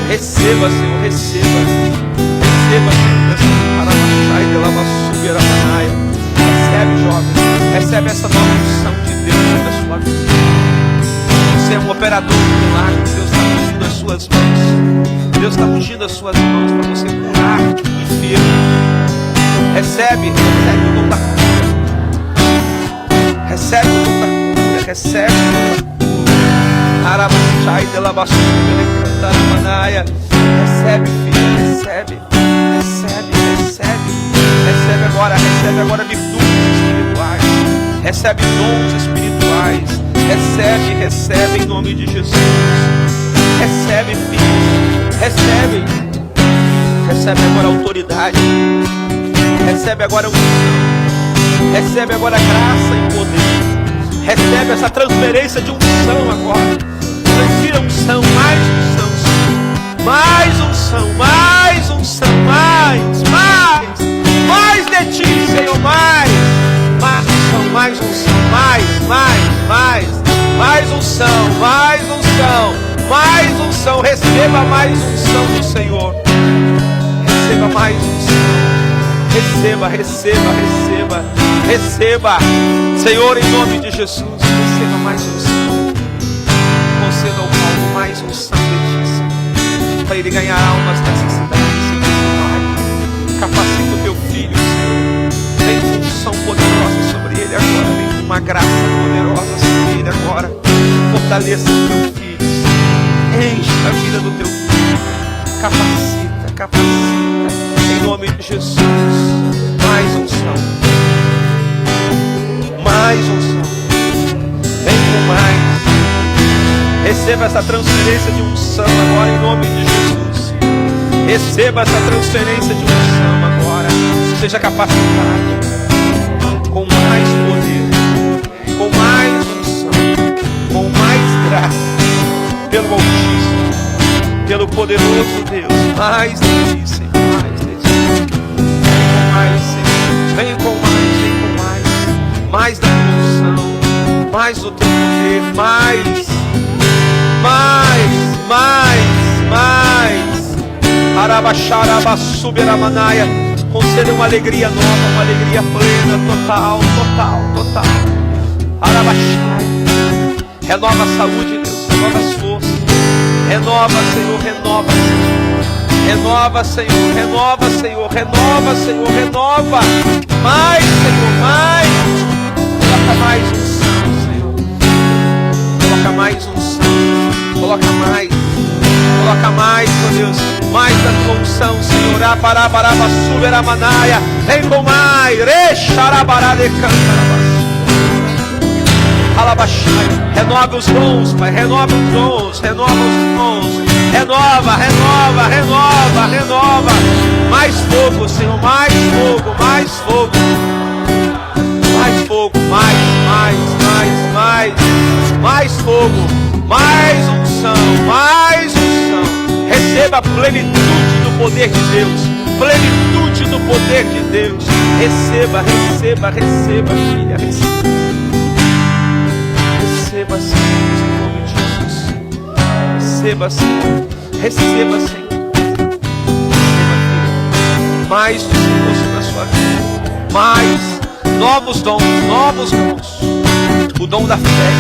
Receba, Senhor, receba. Receba, Senhor, recebe, jovem. Recebe essa nova unção de Deus na sua vida. Você é um operador de milagres. Deus está ungindo as suas mãos. Deus está ungindo as suas mãos para você curar enfermo. Recebe, recebe o dom da cura. Recebe o dom da cura. Recebe o dom da cura. Arabachai de labassúria, cantar manaia. Recebe, filho, recebe. Recebe, recebe. Recebe agora virtudes espirituais. Recebe dons espirituais. Recebe, recebe em nome de Jesus. Recebe, filho. Recebe. Recebe agora autoridade. Recebe agora unção. Recebe agora graça e poder. Recebe essa transferência de unção agora. Transfira unção, mais unção. Mais unção, mais unção, mais de ti, Senhor, mais unção, mais unção, mais unção, mais unção. Receba mais unção do Senhor. Receba mais unção. Receba, receba, receba, receba. Senhor, em nome de Jesus, receba mais unção. Conceda ao Paulo mais unção de ti, Senhor, para ele ganhar almas nessa cidade, Senhor. Pai, capacita o teu filho, Senhor. Vem com unção poderosa sobre ele agora. Vem com uma graça poderosa sobre ele agora. Fortaleça o teu filho, Senhor. Enche a vida do teu filho. Capacita, capacita. Em nome de Jesus. Mais unção. Mais unção. Vem com mais. Receba essa transferência de unção agora em nome de Jesus. Receba essa transferência de unção agora. Seja capacitado com mais poder, com mais unção, com mais graça, pelo Altíssimo, pelo poderoso Deus. Mais de ti, Senhor, mais de ti. Vem com mais, Senhor. Vem com mais, vem com mais. Mais da tua unção, mais do teu poder, mais. Arabaxarabasuberamanaya. Conceda uma alegria nova, uma alegria plena, total, total, total. Arabaxai. Renova a saúde, Deus, renova as forças. Renova, Senhor, renova, Senhor. Renova, Senhor, renova, Senhor, renova, Senhor, renova. Mais, Senhor, mais. Coloca mais unção, Senhor. Coloca mais unção. Coloca mais. Coloca mais, meu Deus. Mais da tua unção, Senhor. Aparabarabasuberamanaya. Vem com mais. Rexarabaradecantarabasu. Alabaxai. Renova os dons, Pai. Renova os dons. Renova os dons. Renova, renova, renova, renova. Mais fogo, Senhor. Mais fogo, mais fogo. Mais fogo, mais fogo, mais unção, mais unção. Receba a plenitude do poder de Deus, plenitude do poder de Deus. Receba, receba, receba, filha, receba. Receba, Senhor, em nome de Jesus. Receba, Senhor, receba, Senhor. Receba, filha. Mais do Senhor sobre a sua vida, mais. Novos dons, novos dons. O dom da fé,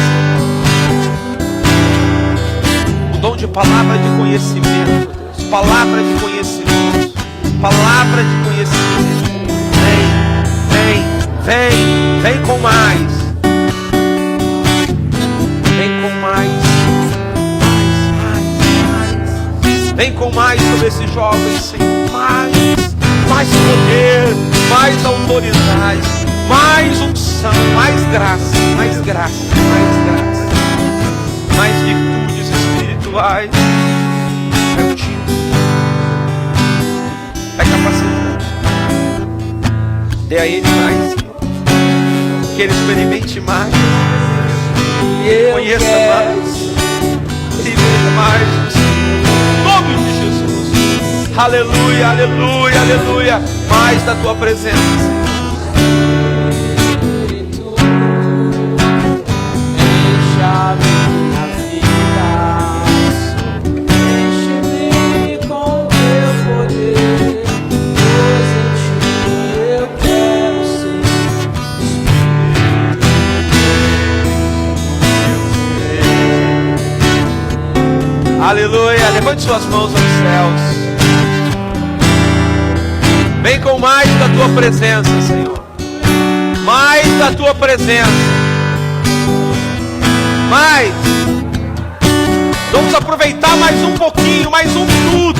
o dom de palavra de conhecimento, Deus. Palavra de conhecimento, palavra de conhecimento. Vem, vem, vem, vem com mais. Vem com mais. Mais. Vem com mais sobre esses jovens, Senhor. Mais poder, mais autoridade. Mais unção, mais graça, mais graça, mais graça, mais virtudes espirituais. É ungido, é capacitado. Dê a ele mais, Senhor. Que ele experimente mais, conheça mais, e veja mais do Senhor. Em nome de Jesus. Aleluia, aleluia, aleluia. Mais da tua presença, Senhor. Minha vida, enche-me com teu poder, pois em ti eu quero ser. Aleluia, levante suas mãos aos céus. Vem com mais da tua presença, Senhor. Mais da tua presença. Mais. Vamos aproveitar mais um pouquinho, mais um minuto.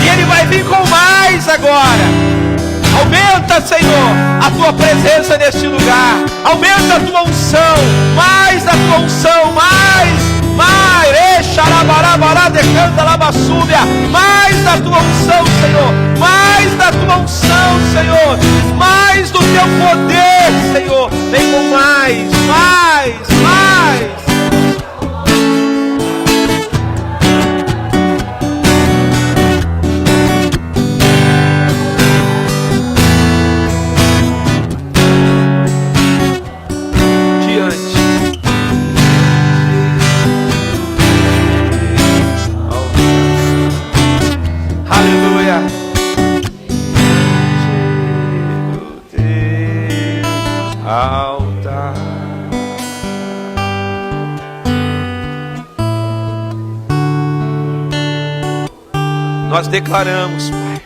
E ele vai vir com mais agora. Aumenta, Senhor, a tua presença neste lugar. Aumenta a tua unção. Mais da tua unção, mais. Mais da tua unção, Senhor. Mais da tua unção, Senhor. Mais do teu poder, Senhor. Vem com mais, mais, mais. nós declaramos, Pai,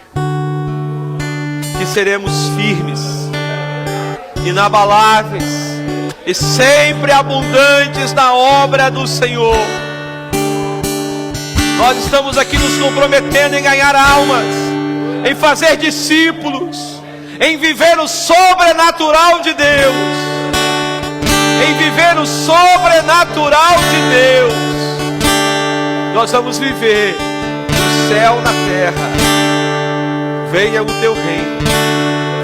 que seremos firmes, inabaláveis e sempre abundantes na obra do Senhor. Nós estamos aqui nos comprometendo em ganhar almas, em fazer discípulos, em viver o sobrenatural de Deus, em viver o sobrenatural de Deus. Nós vamos viver o céu na terra. Venha o teu reino,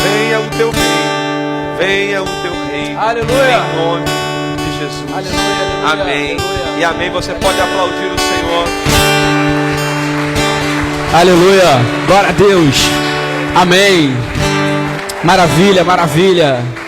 venha o teu reino, venha o teu reino. Aleluia. Em nome de Jesus. Aleluia, aleluia, Amém. aleluia. E amém. Você pode aplaudir o Senhor. Aleluia, glória a Deus, amém, maravilha, maravilha.